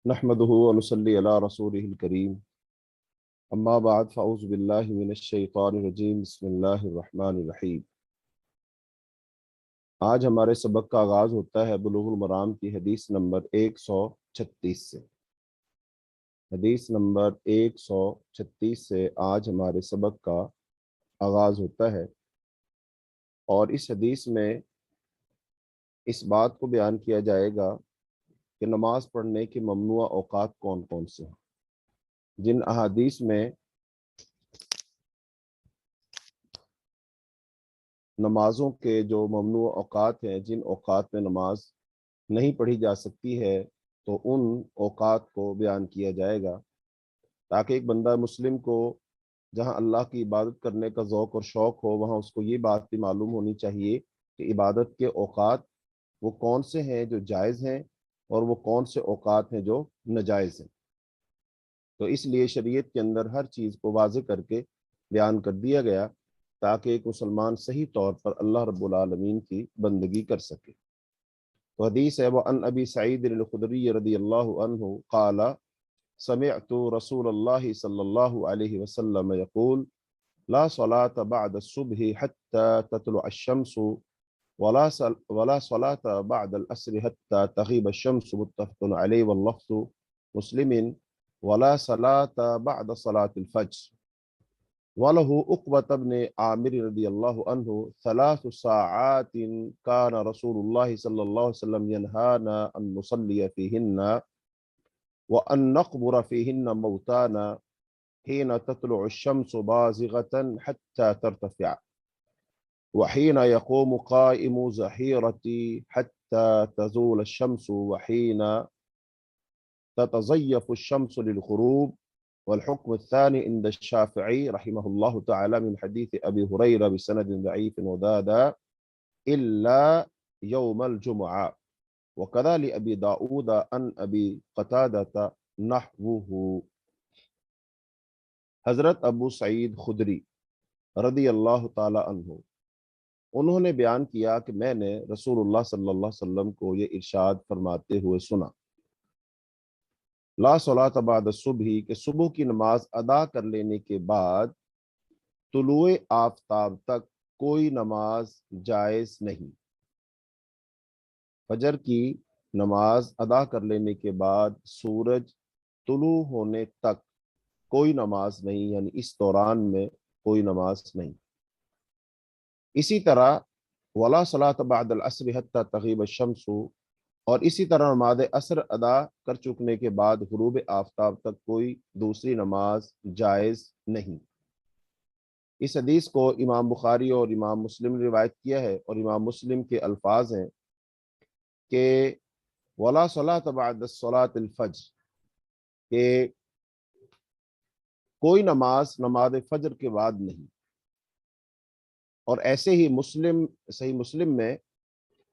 نحمده ونصلي على رسوله الكريم اما بعد فاعوذ بالله من الشیطان الرجیم بسم اللہ الرحمن الرحیم۔ آج ہمارے سبق کا آغاز ہوتا ہے بلوغ المرام کی حدیث نمبر 136 سے۔ حدیث نمبر 136 سے آج ہمارے سبق کا آغاز ہوتا ہے، اور اس حدیث میں اس بات کو بیان کیا جائے گا کہ نماز پڑھنے کے ممنوع اوقات کون کون سے ہیں۔ جن احادیث میں نمازوں کے جو ممنوع اوقات ہیں، جن اوقات میں نماز نہیں پڑھی جا سکتی ہے، تو ان اوقات کو بیان کیا جائے گا تاکہ ایک بندہ مسلم کو جہاں اللہ کی عبادت کرنے کا ذوق اور شوق ہو، وہاں اس کو یہ بات بھی معلوم ہونی چاہیے کہ عبادت کے اوقات وہ کون سے ہیں جو جائز ہیں اور وہ کون سے اوقات ہیں جو ناجائز ہیں۔ تو اس لیے شریعت کے اندر ہر چیز کو واضح کر کے بیان کر دیا گیا تاکہ ایک مسلمان صحیح طور پر اللہ رب العالمین کی بندگی کر سکے۔ تو حدیث ہے، وَأَنْ أَبِي سَعِيدٍ الْخُدْرِيِّ رضی اللہ عنہ قال سمعت رسول اللہ صلی اللہ علیہ وسلم يقول لا صلاة بعد الصبح حتى تطلع الشمس ولا صلاة بعد العصر حتى تغيب الشمس متفق عليه واللفظ مسلم ولا صلاة بعد صلاة الفجر۔ وله عقبة بن عامر رضی اللہ عنہ 3 ساعات كان رسول الله صلى الله عليه وسلم ينهانا أن نصلي فيهن وأن نقبر فيهن موتانا حين تطلع الشمس بازغة حتى ترتفع وحين يقوم قائم ظهيرتي حتى تزول الشمس وحين تتزيف الشمس للغروب۔ والحكم الثاني عند الشافعي رحمه الله تعالى من حديث أبي هريرة بسند ضعيف وزاد إلا يوم الجمعة وكذا لأبي داود عن أبي قتادة نحوه۔ حضرت ابو سعید خدری رضی اللہ تعالی عنہ انہوں نے بیان کیا کہ میں نے رسول اللہ صلی اللہ علیہ وسلم کو یہ ارشاد فرماتے ہوئے سنا، لا صلاۃ بعد الصبح، کہ صبح کی نماز ادا کر لینے کے بعد طلوع آفتاب تک کوئی نماز جائز نہیں۔ فجر کی نماز ادا کر لینے کے بعد سورج طلوع ہونے تک کوئی نماز نہیں، یعنی اس دوران میں کوئی نماز نہیں۔ اسی طرح ولا صلاۃ بعد العصر حتی تغیب الشمس، اور اسی طرح نماز عصر ادا کر چکنے کے بعد غروب آفتاب تک کوئی دوسری نماز جائز نہیں۔ اس حدیث کو امام بخاری اور امام مسلم نے روایت کیا ہے، اور امام مسلم کے الفاظ ہیں کہ ولا صلاۃ بعد صلاۃ الفجر، کہ کوئی نماز فجر کے بعد نہیں۔ اور ایسے ہی صحیح مسلم میں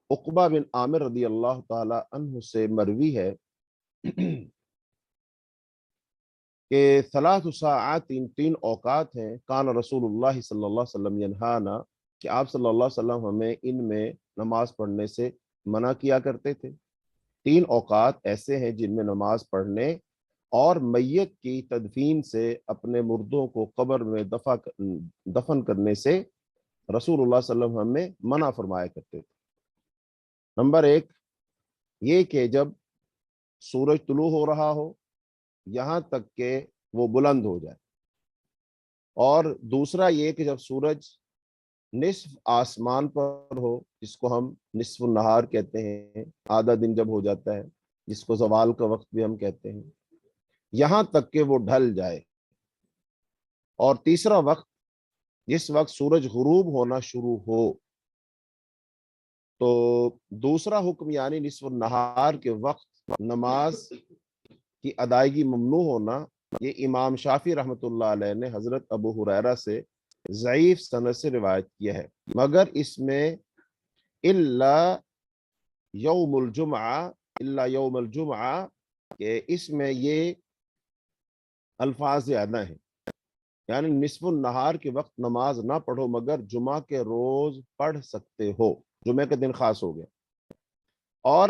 عقبہ بن عامر رضی اللہ تعالی عنہ سے مروی ہے کہ 3 ساعات، 3 اوقات ہیں، کان رسول اللہ صلی اللہ علیہ وسلم ینہانا، کہ آپ صلی اللہ علیہ وسلم ہمیں ان میں نماز پڑھنے سے منع کیا کرتے تھے۔ 3 اوقات ایسے ہیں جن میں نماز پڑھنے اور میت کی تدفین سے، اپنے مردوں کو قبر میں دفن کرنے سے رسول اللہ صلی اللہ علیہ وسلم ہمیں منع فرمایا کرتے تھے۔ نمبر 1 یہ کہ جب سورج طلوع ہو رہا ہو یہاں تک کہ وہ بلند ہو جائے، اور دوسرا یہ کہ جب سورج نصف آسمان پر ہو، جس کو ہم نصف النہار کہتے ہیں، آدھا دن جب ہو جاتا ہے، جس کو زوال کا وقت بھی ہم کہتے ہیں، یہاں تک کہ وہ ڈھل جائے۔ اور تیسرا وقت جس وقت سورج غروب ہونا شروع ہو۔ تو دوسرا حکم یعنی نصف النہار کے وقت نماز کی ادائیگی ممنوع ہونا، یہ امام شافعی رحمۃ اللہ علیہ نے حضرت ابو ہریرہ سے ضعیف سند سے روایت کیا ہے، مگر اس میں الا یوم الجمعہ کہ اس میں یہ الفاظ زیادہ ہیں، یعنی نصف النہار کے وقت نماز نہ پڑھو مگر جمعہ کے روز پڑھ سکتے ہو، جمعہ کے دن خاص ہو گیا۔ اور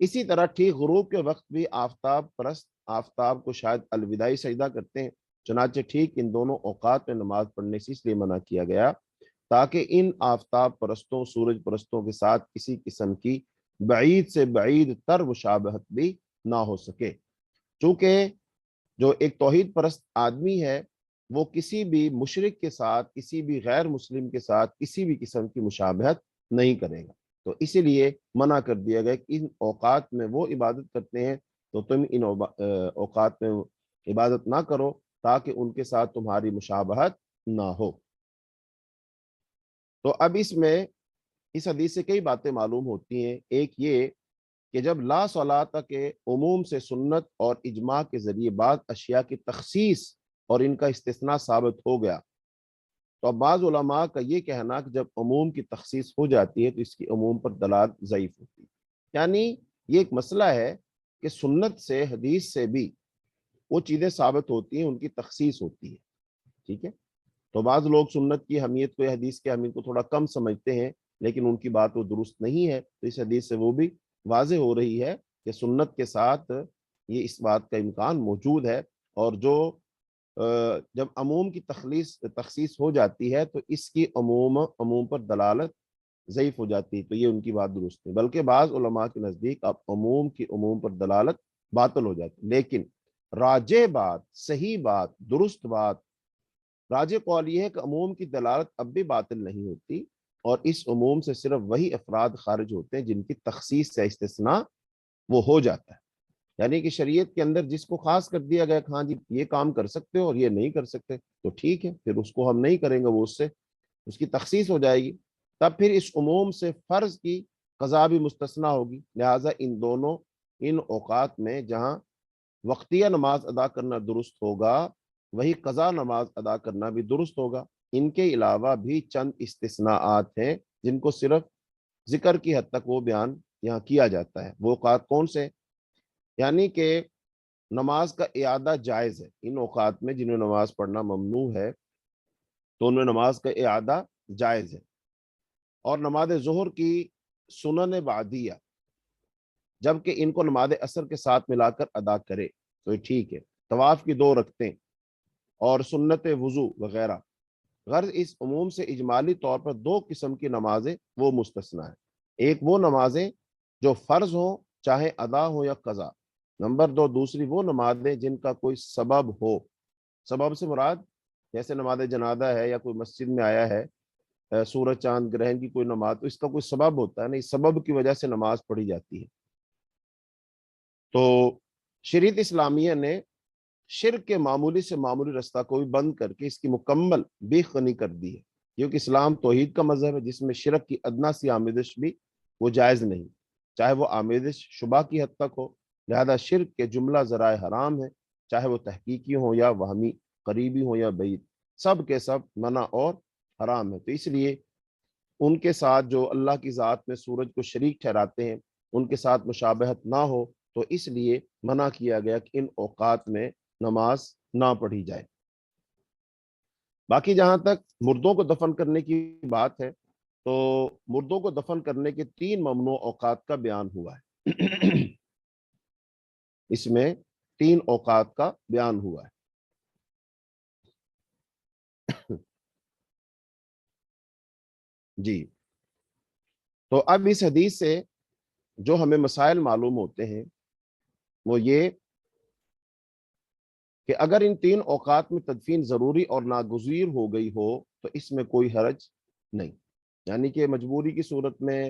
اسی طرح ٹھیک غروب کے وقت بھی آفتاب پرست آفتاب کو شاید الوداعی سجدہ کرتے ہیں، چنانچہ ٹھیک ان دونوں اوقات میں نماز پڑھنے سے اس لیے منع کیا گیا تاکہ ان آفتاب پرستوں سورج پرستوں کے ساتھ کسی قسم کی بعید سے بعید تر مشابہت بھی نہ ہو سکے، چونکہ جو ایک توحید پرست آدمی ہے وہ کسی بھی مشرک کے ساتھ، کسی بھی غیر مسلم کے ساتھ کسی بھی قسم کی مشابہت نہیں کرے گا، تو اسی لیے منع کر دیا گیا کہ ان اوقات میں وہ عبادت کرتے ہیں تو تم ان اوقات میں عبادت نہ کرو تاکہ ان کے ساتھ تمہاری مشابہت نہ ہو۔ تو اب اس حدیث سے کئی باتیں معلوم ہوتی ہیں۔ ایک یہ کہ جب لا صلاۃ کے عموم سے سنت اور اجماع کے ذریعے بعض اشیاء کی تخصیص اور ان کا استثناء ثابت ہو گیا، تو اب بعض علماء کا یہ کہنا کہ جب عموم کی تخصیص ہو جاتی ہے تو اس کی عموم پر دلالت ضعیف ہوتی ہے، یعنی یہ ایک مسئلہ ہے کہ سنت سے حدیث سے بھی وہ چیزیں ثابت ہوتی ہیں، ان کی تخصیص ہوتی ہے، ٹھیک ہے۔ تو بعض لوگ سنت کی اہمیت کو یا حدیث کی اہمیت کو تھوڑا کم سمجھتے ہیں، لیکن ان کی بات وہ درست نہیں ہے، تو اس حدیث سے وہ بھی واضح ہو رہی ہے کہ سنت کے ساتھ یہ اس بات کا امکان موجود ہے، اور جو جب عموم کی تخصیص ہو جاتی ہے تو اس کی عموم پر دلالت ضعیف ہو جاتی ہے، تو یہ ان کی بات درست ہے، بلکہ بعض علماء کے نزدیک اب عموم کی عموم پر دلالت باطل ہو جاتی ہے، لیکن راجح بات، صحیح بات، درست بات، راجح قول یہ ہے کہ عموم کی دلالت اب بھی باطل نہیں ہوتی، اور اس عموم سے صرف وہی افراد خارج ہوتے ہیں جن کی تخصیص سے استثناء وہ ہو جاتا ہے، یعنی کہ شریعت کے اندر جس کو خاص کر دیا گیا کہ ہاں جی یہ کام کر سکتے ہو اور یہ نہیں کر سکتے، تو ٹھیک ہے، پھر اس کو ہم نہیں کریں گے، وہ اس کی تخصیص ہو جائے گی، تب پھر اس عموم سے فرض کی قضا بھی مستثنیٰ ہوگی، لہٰذا ان اوقات میں جہاں وقتیہ نماز ادا کرنا درست ہوگا وہی قضا نماز ادا کرنا بھی درست ہوگا۔ ان کے علاوہ بھی چند استثناءات ہیں جن کو صرف ذکر کی حد تک وہ بیان یہاں کیا جاتا ہے۔ وہ اوقات کون سے؟ یعنی کہ نماز کا اعادہ جائز ہے ان اوقات میں، جن میں نماز پڑھنا ممنوع ہے تو ان میں نماز کا اعادہ جائز ہے، اور نماز ظہر کی سنن بعدیہ جبکہ ان کو نماز عصر کے ساتھ ملا کر ادا کرے تو یہ ٹھیک ہے، طواف کی 2 رکعتیں اور سنت وضو وغیرہ، غرض اس عموم سے اجمالی طور پر 2 قسم کی نمازیں وہ مستثنیٰ ہیں، ایک وہ نمازیں جو فرض ہوں چاہے ادا ہو یا قضا، نمبر 2 دوسری وہ نمازیں جن کا کوئی سبب ہو، سبب سے مراد جیسے نماز جنازہ ہے یا کوئی مسجد میں آیا ہے سورج چاند گرہن کی کوئی نماز، تو اس کا کوئی سبب ہوتا ہے نا، اس سبب کی وجہ سے نماز پڑھی جاتی ہے۔ تو شریعت اسلامیہ نے شرک کے معمولی سے معمولی رستہ کو بھی بند کر کے اس کی مکمل بیخ کنی کر دی ہے، کیونکہ اسلام توحید کا مذہب ہے جس میں شرک کی ادنا سی آمیزش بھی وہ جائز نہیں، چاہے وہ آمیزش شبہ کی حد تک ہو، لہذا شرک کے جملہ ذرائع حرام ہے، چاہے وہ تحقیقی ہو یا وہمی، قریبی ہو یا بعید، سب کے سب منع اور حرام ہے۔ تو اس لیے ان کے ساتھ جو اللہ کی ذات میں سورج کو شریک ٹھہراتے ہیں ان کے ساتھ مشابہت نہ ہو، تو اس لیے منع کیا گیا کہ ان اوقات میں نماز نہ پڑھی جائے۔ باقی جہاں تک مردوں کو دفن کرنے کی بات ہے تو مردوں کو دفن کرنے کے 3 ممنوع اوقات کا بیان ہوا ہے اس میں 3 اوقات کا بیان ہوا ہے۔ جی، تو اب اس حدیث سے جو ہمیں مسائل معلوم ہوتے ہیں وہ یہ کہ اگر ان 3 اوقات میں تدفین ضروری اور ناگزیر ہو گئی ہو تو اس میں کوئی حرج نہیں، یعنی کہ مجبوری کی صورت میں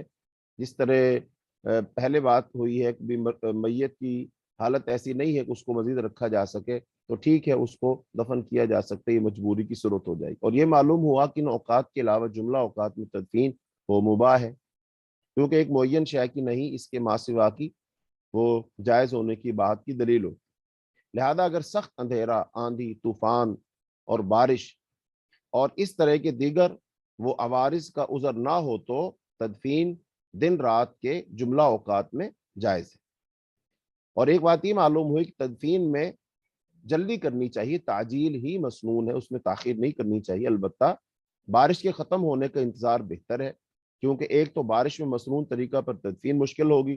جس طرح پہلے بات ہوئی ہے کہ میت کی حالت ایسی نہیں ہے کہ اس کو مزید رکھا جا سکے تو ٹھیک ہے، اس کو دفن کیا جا سکتا ہے، یہ مجبوری کی صورت ہو جائے گی، اور یہ معلوم ہوا کہ ان اوقات کے علاوہ جملہ اوقات میں تدفین وہ مباح ہے، کیونکہ ایک معین شے کی نہیں اس کے ما سوا کی وہ جائز ہونے کی بات کی دلیل ہو، لہذا اگر سخت اندھیرا، آندھی، طوفان اور بارش اور اس طرح کے دیگر وہ عوارض کا عذر نہ ہو تو تدفین دن رات کے جملہ اوقات میں جائز ہے۔ اور ایک بات یہ معلوم ہوئی کہ تدفین میں جلدی کرنی چاہیے، تعجیل ہی مسنون ہے، اس میں تاخیر نہیں کرنی چاہیے، البتہ بارش کے ختم ہونے کا انتظار بہتر ہے، کیونکہ ایک تو بارش میں مسنون طریقہ پر تدفین مشکل ہوگی،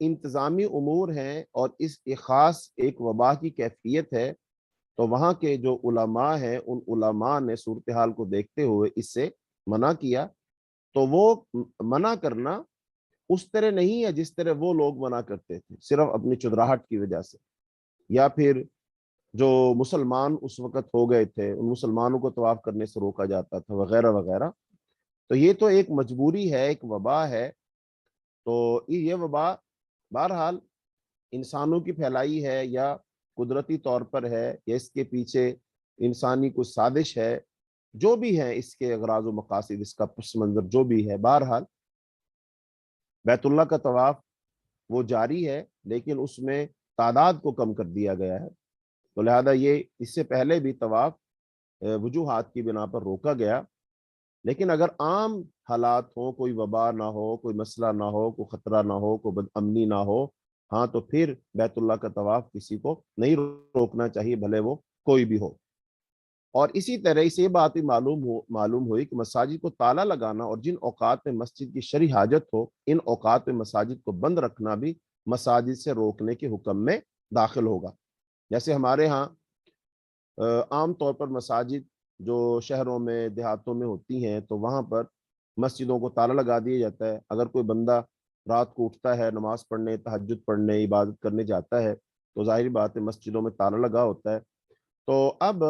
انتظامی امور ہیں اور اس ایک خاص ایک وبا کی کیفیت ہے، تو وہاں کے جو علماء ہیں ان علماء نے صورتحال کو دیکھتے ہوئے اس سے منع کیا۔ تو وہ منع کرنا اس طرح نہیں ہے جس طرح وہ لوگ منع کرتے تھے صرف اپنی چدراہٹ کی وجہ سے، یا پھر جو مسلمان اس وقت ہو گئے تھے ان مسلمانوں کو طواف کرنے سے روکا جاتا تھا وغیرہ وغیرہ۔ تو یہ تو ایک مجبوری ہے، ایک وبا ہے۔ تو یہ وبا بہرحال انسانوں کی پھیلائی ہے یا قدرتی طور پر ہے یا اس کے پیچھے انسانی کچھ سازش ہے، جو بھی ہے اس کے اغراض و مقاصد، اس کا پس منظر جو بھی ہے، بہرحال بیت اللہ کا طواف وہ جاری ہے، لیکن اس میں تعداد کو کم کر دیا گیا ہے۔ تو لہذا یہ اس سے پہلے بھی طواف وجوہات کی بنا پر روکا گیا، لیکن اگر عام حالات ہوں، کوئی وبا نہ ہو، کوئی مسئلہ نہ ہو، کوئی خطرہ نہ ہو، کوئی بد امنی نہ ہو، ہاں تو پھر بیت اللہ کا طواف کسی کو نہیں روکنا چاہیے، بھلے وہ کوئی بھی ہو۔ اور اسی طرح سے یہ بات بھی معلوم ہوئی کہ مساجد کو تالا لگانا اور جن اوقات میں مسجد کی شرعی حاجت ہو ان اوقات میں مساجد کو بند رکھنا بھی مساجد سے روکنے کے حکم میں داخل ہوگا۔ جیسے ہمارے ہاں عام طور پر مساجد جو شہروں میں دیہاتوں میں ہوتی ہیں تو وہاں پر مسجدوں کو تالا لگا دیا جاتا ہے۔ اگر کوئی بندہ رات کو اٹھتا ہے نماز پڑھنے، تہجد پڑھنے، عبادت کرنے جاتا ہے تو ظاہری بات ہے مسجدوں میں تالا لگا ہوتا ہے۔ تو اب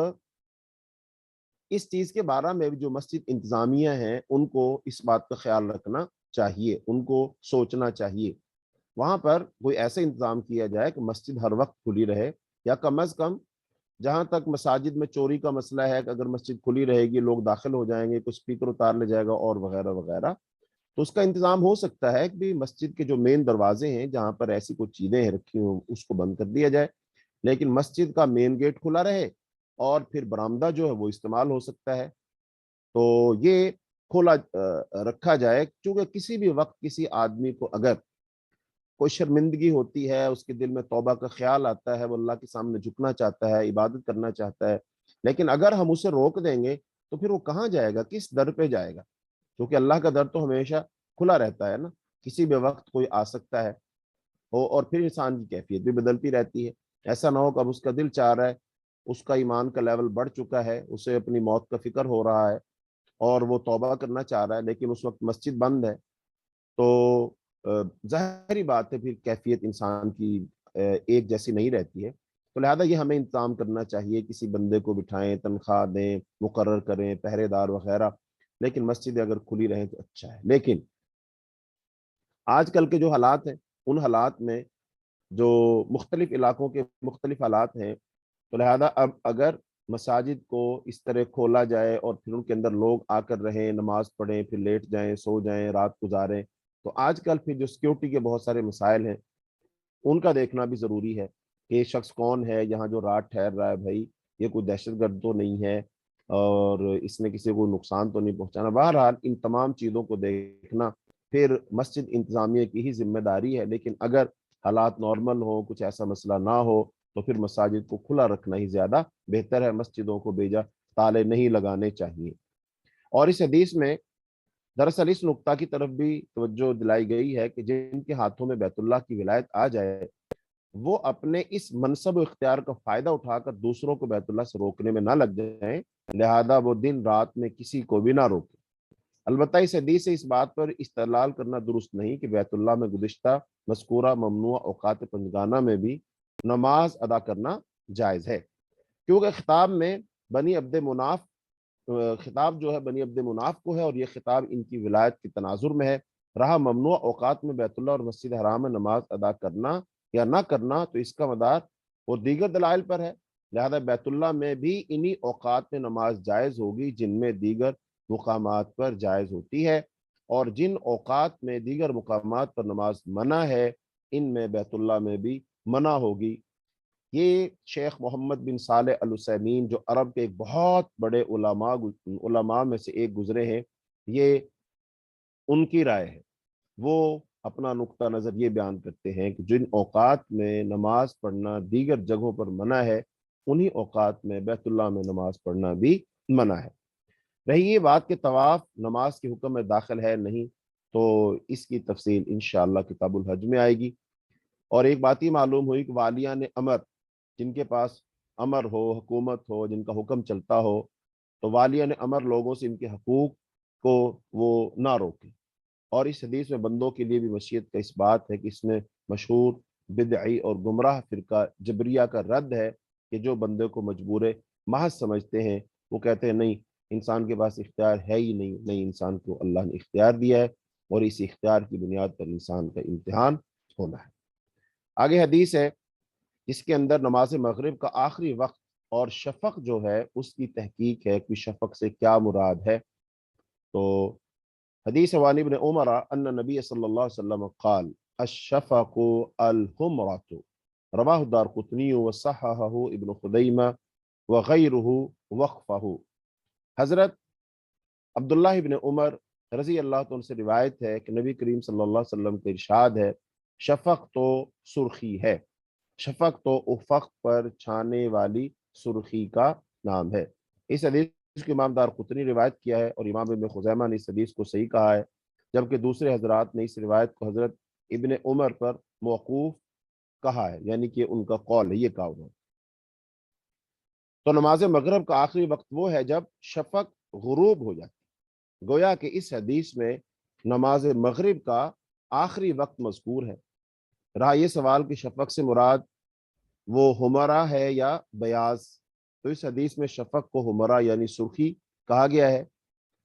اس چیز کے بارے میں جو مسجد انتظامیہ ہیں ان کو اس بات کا خیال رکھنا چاہیے، ان کو سوچنا چاہیے، وہاں پر کوئی ایسا انتظام کیا جائے کہ مسجد ہر وقت کھلی رہے، یا کم از کم جہاں تک مساجد میں چوری کا مسئلہ ہے کہ اگر مسجد کھلی رہے گی لوگ داخل ہو جائیں گے، کچھ اسپیکر اتار لے جائے گا اور وغیرہ وغیرہ، تو اس کا انتظام ہو سکتا ہے کہ بھی مسجد کے جو مین دروازے ہیں جہاں پر ایسی کوئی چیزیں رکھی ہوں اس کو بند کر دیا جائے، لیکن مسجد کا مین گیٹ کھلا رہے اور پھر برآمدہ جو ہے وہ استعمال ہو سکتا ہے۔ تو یہ کھلا رکھا جائے، چونکہ کسی بھی وقت کسی آدمی کو اگر کوئی شرمندگی ہوتی ہے، اس کے دل میں توبہ کا خیال آتا ہے، وہ اللہ کے سامنے جھکنا چاہتا ہے، عبادت کرنا چاہتا ہے، لیکن اگر ہم اسے روک دیں گے تو پھر وہ کہاں جائے گا، کس در پہ جائے گا؟ کیونکہ اللہ کا در تو ہمیشہ کھلا رہتا ہے نا، کسی بھی وقت کوئی آ سکتا ہے اور پھر انسان کی کیفیت بھی بدلتی رہتی ہے۔ ایسا نہ ہو کہ اب اس کا دل چاہ رہا ہے، اس کا ایمان کا لیول بڑھ چکا ہے، اسے اپنی موت کا فکر ہو رہا ہے اور وہ توبہ کرنا چاہ رہا ہے، لیکن اس وقت مسجد بند ہے، تو ظاہری بات ہے پھر کیفیت انسان کی ایک جیسی نہیں رہتی ہے۔ تو لہذا یہ ہمیں انتظام کرنا چاہیے، کسی بندے کو بٹھائیں، تنخواہ دیں، مقرر کریں، پہرے دار وغیرہ، لیکن مسجدیں اگر کھلی رہیں تو اچھا ہے۔ لیکن آج کل کے جو حالات ہیں ان حالات میں جو مختلف علاقوں کے مختلف حالات ہیں، تو لہذا اب اگر مساجد کو اس طرح کھولا جائے اور پھر ان کے اندر لوگ آ کر رہیں، نماز پڑھیں، پھر لیٹ جائیں، سو جائیں، رات گزاریں، تو آج کل پھر جو سیکیورٹی کے بہت سارے مسائل ہیں ان کا دیکھنا بھی ضروری ہے کہ یہ شخص کون ہے یہاں جو رات ٹھہر رہا ہے، بھائی یہ کوئی دہشت گرد تو نہیں ہے اور اس نے کسی کو نقصان تو نہیں پہنچانا۔ بہرحال ان تمام چیزوں کو دیکھنا پھر مسجد انتظامیہ کی ہی ذمہ داری ہے، لیکن اگر حالات نارمل ہوں، کچھ ایسا مسئلہ نہ ہو، تو پھر مساجد کو کھلا رکھنا ہی زیادہ بہتر ہے، مسجدوں کو بیجا تالے نہیں لگانے چاہیے۔ اور اس حدیث میں دراصل اس نقطہ کی طرف بھی توجہ دلائی گئی ہے کہ جن کے ہاتھوں میں بیت اللہ کی ولایت آ جائے وہ اپنے اس منصب و اختیار کا فائدہ اٹھا کر دوسروں کو بیت اللہ سے روکنے میں نہ لگ جائیں، لہذا وہ دن رات میں کسی کو بھی نہ روکیں۔ البتہ اس حدیث سے اس بات پر استدلال کرنا درست نہیں کہ بیت اللہ میں گزشتہ مذکورہ ممنوع اوقات پنجگانہ میں بھی نماز ادا کرنا جائز ہے، کیونکہ خطاب میں بنی عبد مناف خطاب جو ہے بنی عبد مناف کو ہے اور یہ خطاب ان کی ولایت کے تناظر میں ہے۔ رہا ممنوع اوقات میں بیت اللہ اور مسجد حرام میں نماز ادا کرنا یا نہ کرنا، تو اس کا مدار وہ دیگر دلائل پر ہے، لہذا بیت اللہ میں بھی انہی اوقات میں نماز جائز ہوگی جن میں دیگر مقامات پر جائز ہوتی ہے، اور جن اوقات میں دیگر مقامات پر نماز منع ہے ان میں بیت اللہ میں بھی منع ہوگی۔ یہ شیخ محمد بن صالح العثیمین جو عرب کے ایک بہت بڑے علماء میں سے ایک گزرے ہیں، یہ ان کی رائے ہے۔ وہ اپنا نقطہ نظر یہ بیان کرتے ہیں کہ جن اوقات میں نماز پڑھنا دیگر جگہوں پر منع ہے انہی اوقات میں بیت اللہ میں نماز پڑھنا بھی منع ہے۔ رہی یہ بات کہ طواف نماز کے حکم میں داخل ہے نہیں، تو اس کی تفصیل انشاءاللہ کتاب الحج میں آئے گی۔ اور ایک بات ہی معلوم ہوئی کہ والیان امر، جن کے پاس امر ہو، حکومت ہو، جن کا حکم چلتا ہو، تو والیان امر لوگوں سے ان کے حقوق کو وہ نہ روکے۔ اور اس حدیث میں بندوں کے لیے بھی مشیت کا اس بات ہے کہ اس میں مشہور بدعی اور گمراہ فرقہ جبریہ کا رد ہے کہ جو بندے کو مجبور محض سمجھتے ہیں، وہ کہتے ہیں نہیں انسان کے پاس اختیار ہے ہی نہیں، نہیں انسان کو اللہ نے اختیار دیا ہے اور اس اختیار کی بنیاد پر انسان کا امتحان ہونا ہے۔ آگے حدیث ہے جس کے اندر نماز مغرب کا آخری وقت اور شفق جو ہے اس کی تحقیق ہے کہ شفق سے کیا مراد ہے۔ تو حدیث وان ابن عمر ان نبی صلی اللہ علیہ وسلم قال الشفق الحمرۃ، رواہ الدارقطنی وصححہ ابن خزیمہ وغیرہ وقفہ۔ حضرت عبداللہ ابن عمر رضی اللہ عنہ سے روایت ہے کہ نبی کریم صلی اللہ علیہ وسلم کا ارشاد ہے شفق تو سرخی ہے، شفق تو افق پر چھانے والی سرخی کا نام ہے۔ اس حدیث کو امام دارقطنی روایت کیا ہے اور امام ابن خزیمہ نے اس حدیث کو صحیح کہا ہے، جبکہ دوسرے حضرات نے اس روایت کو حضرت ابن عمر پر موقوف کہا ہے، یعنی کہ ان کا قول ہے، یہ کہا انہوں نے۔ تو نماز مغرب کا آخری وقت وہ ہے جب شفق غروب ہو جاتی، گویا کہ اس حدیث میں نماز مغرب کا آخری وقت مذکور ہے۔ رہا یہ سوال کہ شفق سے مراد وہ ہمرا ہے یا بیاض، تو اس حدیث میں شفق کو ہمرا یعنی سرخی کہا گیا ہے،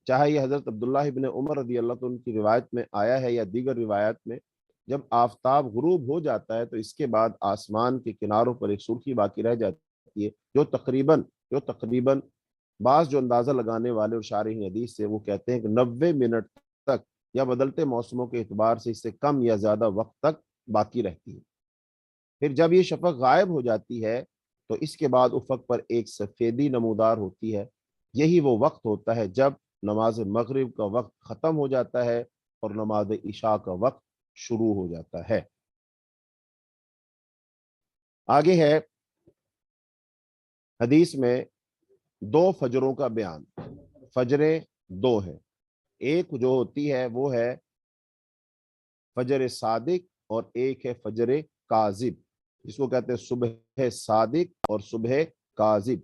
چاہے یہ حضرت عبداللہ ابن عمر رضی اللہ عنہ کی روایت میں آیا ہے یا دیگر روایت میں۔ جب آفتاب غروب ہو جاتا ہے تو اس کے بعد آسمان کے کناروں پر ایک سرخی باقی رہ جاتی ہے جو تقریباً بعض جو اندازہ لگانے والے اور شارحین حدیث سے وہ کہتے ہیں کہ 90 منٹ تک یا بدلتے موسموں کے اعتبار سے اس سے کم یا زیادہ وقت تک باقی رہتی ہے۔ پھر جب یہ شفق غائب ہو جاتی ہے تو اس کے بعد افق پر ایک سفیدی نمودار ہوتی ہے، یہی وہ وقت ہوتا ہے جب نماز مغرب کا وقت ختم ہو جاتا ہے اور نماز عشاء کا وقت شروع ہو جاتا ہے۔ آگے ہے حدیث میں دو فجروں کا بیان۔ فجریں دو ہیں، ایک جو ہوتی ہے وہ ہے فجر صادق اور ایک ہے فجر کاذب، جس کو کہتے ہیں صبح صادق اور صبح کاذب۔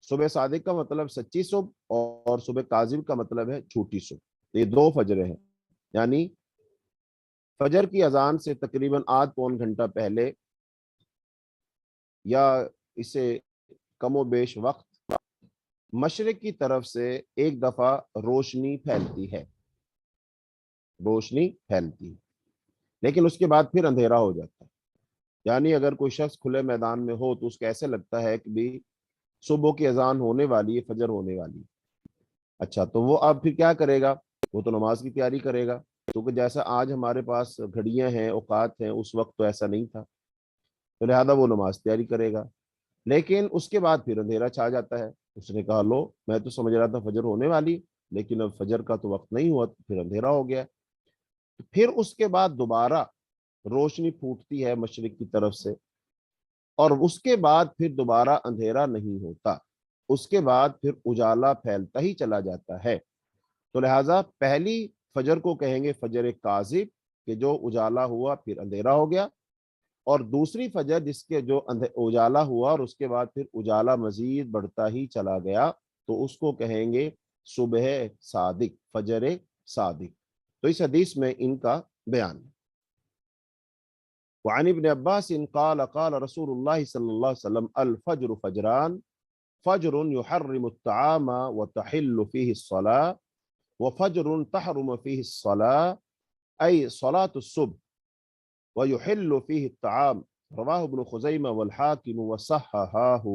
صبح صادق کا مطلب سچی صبح اور صبح کاذب کا مطلب ہے جھوٹی صبح۔ یہ دو فجریں ہیں، یعنی فجر کی اذان سے تقریباً آدھ پون گھنٹہ پہلے یا اسے کم و بیش وقت مشرق کی طرف سے ایک دفعہ روشنی پھیلتی ہے، لیکن اس کے بعد پھر اندھیرا ہو جاتا ہے۔ یعنی اگر کوئی شخص کھلے میدان میں ہو تو اس کو ایسے لگتا ہے کہ بھی صبح کی اذان ہونے والی ہے، فجر ہونے والی ہے۔ اچھا تو وہ اب پھر کیا کرے گا؟ وہ تو نماز کی تیاری کرے گا، کیونکہ جیسا آج ہمارے پاس گھڑیاں ہیں، اوقات ہیں، اس وقت تو ایسا نہیں تھا، تو لہذا وہ نماز تیاری کرے گا۔ لیکن اس کے بعد پھر اندھیرا چھا جاتا ہے، اس نے کہا لو میں تو سمجھ رہا تھا فجر ہونے والی، لیکن اب فجر کا تو وقت نہیں ہوا، پھر اندھیرا ہو گیا۔ پھر اس کے بعد دوبارہ روشنی پھوٹتی ہے مشرق کی طرف سے، اور اس کے بعد پھر دوبارہ اندھیرا نہیں ہوتا، اس کے بعد پھر اجالا پھیلتا ہی چلا جاتا ہے۔ تو لہٰذا پہلی فجر کو کہیں گے فجر کاذب کہ جو اجالا ہوا پھر اندھیرا ہو گیا، اور دوسری فجر جس کے جو اجالا ہوا اور اس کے بعد پھر اجالا مزید بڑھتا ہی چلا گیا، تو اس کو کہیں گے صبح صادق، فجر صادق۔ تو اس حدیث میں ان کا بیان ہے۔ وعن ابن عباس قال قال رسول اللہ صلی اللہ علیہ وسلم الفجر فجران، فجر يحرم الطعام وتحل فيه الصلاة، وفجر تحرم فيه الصلاة أي صلاة الصبح، ويحل فيه الطعام، رواہ ابن خزیمہ والحاکم وصححہ۔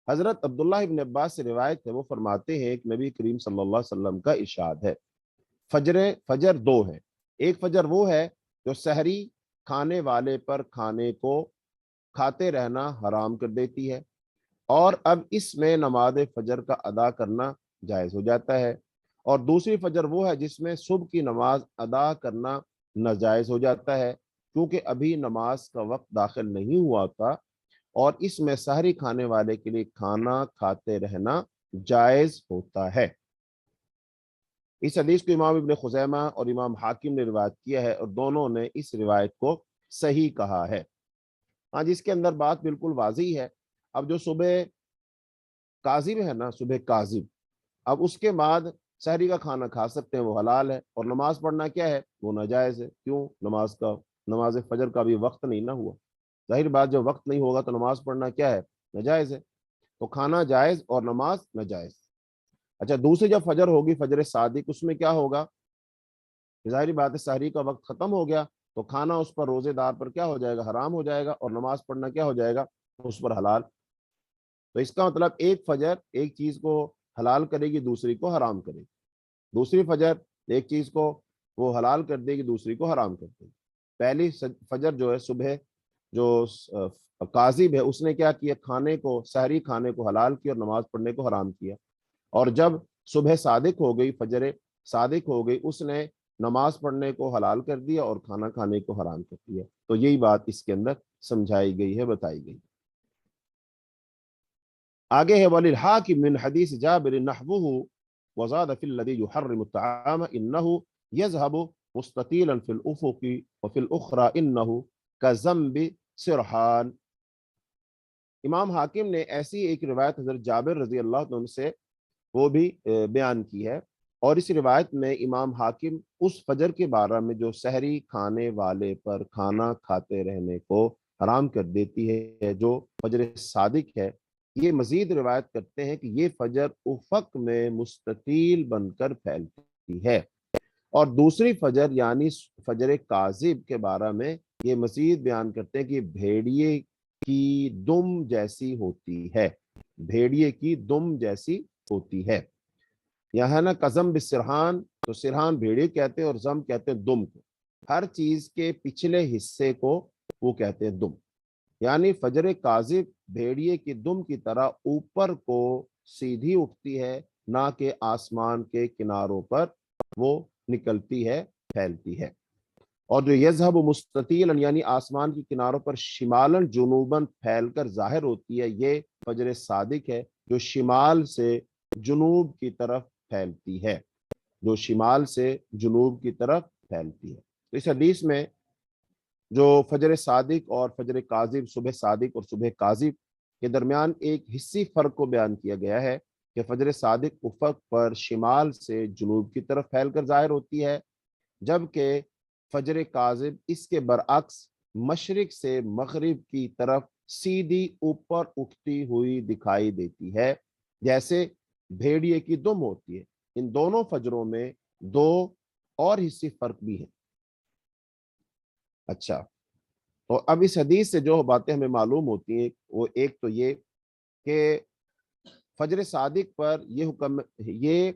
حضرت عبداللہ ابن عباس سے روایت ہے، وہ فرماتے ہیں کہ نبی کریم صلی اللہ علیہ وسلم کا ارشاد ہے فجر دو ہیں، ایک فجر وہ ہے جو سحری کھانے والے پر کھانے کو کھاتے رہنا حرام کر دیتی ہے، اور اب اس میں نماز فجر کا ادا کرنا جائز ہو جاتا ہے، اور دوسری فجر وہ ہے جس میں صبح کی نماز ادا کرنا ناجائز ہو جاتا ہے، کیونکہ ابھی نماز کا وقت داخل نہیں ہوا تھا، اور اس میں سحری کھانے والے کے لیے کھانا کھاتے رہنا جائز ہوتا ہے۔ اس حدیث کو امام ابن خزیمہ اور امام حاکم نے روایت کیا ہے، اور دونوں نے اس روایت کو صحیح کہا ہے۔ ہاں جس کے اندر بات بالکل واضح ہے۔ اب جو صبح کاذب ہے نا، صبح کاذب، اب اس کے بعد سحری کا کھانا کھا سکتے ہیں، وہ حلال ہے، اور نماز پڑھنا کیا ہے، وہ ناجائز ہے۔ کیوں؟ نماز فجر کا بھی وقت نہیں نہ ہوا، ظاہر بات جب وقت نہیں ہوگا تو نماز پڑھنا کیا ہے، ناجائز ہے۔ تو کھانا جائز اور نماز ناجائز۔ اچھا دوسری جب فجر ہوگی، فجر صادق، اس میں کیا ہوگا، ظاہری بات ہے سحری کا وقت ختم ہو گیا تو کھانا اس پر روزے دار پر کیا ہو جائے گا، حرام ہو جائے گا، اور نماز پڑھنا کیا ہو جائے گا، اس پر حلال۔ تو اس کا مطلب ایک فجر ایک چیز کو حلال کرے گی، دوسری کو حرام کرے گی، دوسری فجر ایک چیز کو وہ حلال کر دے گی، دوسری کو حرام کر دے گی۔ پہلی فجر جو ہے صبح جو کاذب ہے، اس نے کیا کیا، کھانے کو، سحری کھانے کو حلال کیا اور نماز پڑھنے کو حرام کیا۔ اور جب صبح صادق ہو گئی، فجر صادق ہو گئی، اس نے نماز پڑھنے کو حلال کر دیا اور کھانا کھانے کو حرام کر دیا۔ تو یہی بات اس کے اندر سمجھائی گئی ہے، بتائی گئی۔ آگے ہے وَلِلْحَاكِمِ مِنْ حَدِيثِ جَابِرٍ نَحْوُهُ وَزَادَ فِي الَّذِي يُحَرِّمُ الطَّعَامَ إِنَّهُ يَذْهَبُ مُسْتَطِيلًا فِي الْأُفُقِ وَفِي الْأُخْرَى إِنَّهُ كَذَنْبِ سِرْحَانٍ۔ امام حاکم نے ایسی ایک روایت حضرت جابر رضی اللہ عنہ سے وہ بھی بیان کی ہے، اور اس روایت میں امام حاکم اس فجر کے بارے میں جو سحری کھانے والے پر کھانا کھاتے رہنے کو حرام کر دیتی ہے، جو فجر صادق ہے، یہ مزید روایت کرتے ہیں کہ یہ فجر افق میں مستطیل بن کر پھیلتی ہے۔ اور دوسری فجر یعنی فجر کاذب کے بارے میں یہ مزید بیان کرتے ہیں کہ بھیڑیے کی دم جیسی ہوتی ہے، بھیڑیے کی دم جیسی ہوتی ہے۔ یہاں ہے نا قزم بسرحان، تو سرحان بھیڑیے کہتے ہیں اور زم کہتے ہیں دم کو، ہر چیز کے پچھلے حصے کو وہ کہتے ہیں دم۔ یعنی فجر کاذب بھیڑیے کی دم کی طرح اوپر کو سیدھی اٹھتی ہے، نہ کہ آسمان کے کناروں پر وہ نکلتی ہے، پھیلتی ہے۔ اور جو یذہب مستطیلا یعنی آسمان کی کناروں پر شمالن جنوبن پھیل کر ظاہر ہوتی ہے، یہ فجر صادق ہے جو شمال سے جنوب کی طرف پھیلتی ہے، جو شمال سے جنوب کی طرف پھیلتی ہے۔ تو اس حدیث میں جو فجر صادق اور فجر کاذب، صبح صادق اور صبح کاذب کے درمیان ایک حصی فرق کو بیان کیا گیا ہے کہ فجر صادق افق پر شمال سے جنوب کی طرف پھیل کر ظاہر ہوتی ہے، جبکہ فجر کاذب اس کے برعکس مشرق سے مغرب کی طرف سیدھی اوپر اٹھتی ہوئی دکھائی دیتی ہے، جیسے بھیڑیے کی دم ہوتی ہے۔ ان دونوں فجروں میں دو اور حصے فرق بھی ہیں۔ اچھا، تو اب اس حدیث سے جو باتیں ہمیں معلوم ہوتی ہیں، وہ ایک تو یہ کہ فجر صادق پر یہ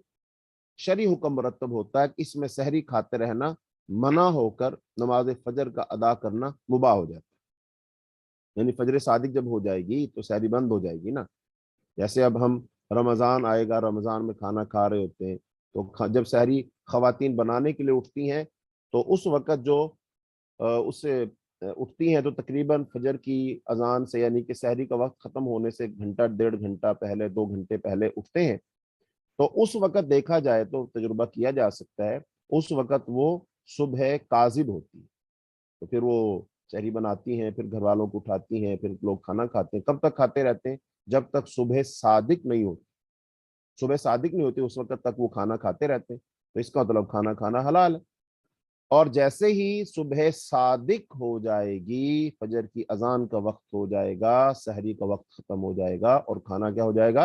شرعی حکم مرتب ہوتا ہے کہ اس میں سحری کھاتے رہنا منع ہو کر نماز فجر کا ادا کرنا مباح ہو جاتا ہے۔ یعنی فجر صادق جب ہو جائے گی تو سحری بند ہو جائے گی نا۔ جیسے اب ہم رمضان آئے گا، رمضان میں کھانا کھا رہے ہوتے ہیں، تو جب سحری خواتین بنانے کے لیے اٹھتی ہیں تو اس وقت جو اس سے اٹھتی ہیں تو تقریباً فجر کی اذان سے، یعنی کہ سحری کا وقت ختم ہونے سے گھنٹہ ڈیڑھ گھنٹہ پہلے، 2 گھنٹے پہلے اٹھتے ہیں، تو اس وقت دیکھا جائے تو تجربہ کیا جا سکتا ہے، اس وقت وہ صبح کاذب ہوتی ہے۔ تو پھر وہ سحری بناتی ہیں، پھر گھر والوں کو اٹھاتی ہیں، پھر لوگ کھانا کھاتے ہیں۔ کب تک کھاتے رہتے ہیں؟ جب تک صبح صادق نہیں ہوتی۔ صبح صادق نہیں ہوتی اس وقت تک وہ کھانا کھاتے رہتے ہیں، تو اس کا مطلب کھانا کھانا حلال ہے۔ اور جیسے ہی صبح صادق ہو جائے گی، فجر کی اذان کا وقت ہو جائے گا، سحری کا وقت ختم ہو جائے گا، اور کھانا کیا ہو جائے گا؟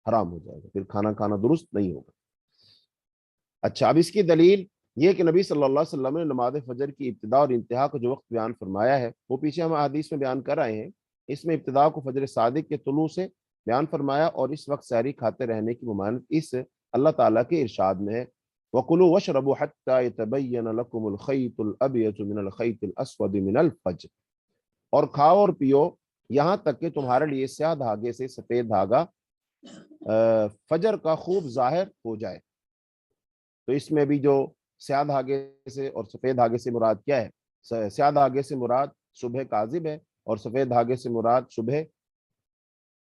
حرام ہو جائے گا، پھر کھانا کھانا درست نہیں ہوگا۔ اچھا، اب اس کی دلیل یہ کہ نبی صلی اللہ علیہ وسلم نے نماز فجر کی ابتدا اور انتہا کو جو وقت بیان فرمایا ہے، وہ پیچھے ہم حدیث میں بیان کر رہے ہیں۔ اس میں ابتدا کو فجر صادق کے طلوع سے بیان فرمایا، اور اس وقت سحری کھاتے رہنے کی ممانعت اس اللہ تعالیٰ کے ارشاد میں ہے، وَكُلُوا وَاشْرَبُوا حَتَّى يَتَبَيَّنَ لَكُمُ الْخَيْطُ الْأَبْيَضُ مِنَ الْخَيْطِ الْأَسْوَدِ مِنَ الْفَجْرِ، اور کھاؤ اور پیو یہاں تک کہ تمہارے لیے سیاہ دھاگے سے سفید دھاگا فجر کا خوب ظاہر ہو جائے۔ تو اس میں بھی جو سیاہ دھاگے سے اور سفید دھاگے سے مراد کیا ہے؟ سیاہ دھاگے سے مراد صبح کاذب ہے، اور سفید دھاگے سے مراد صبح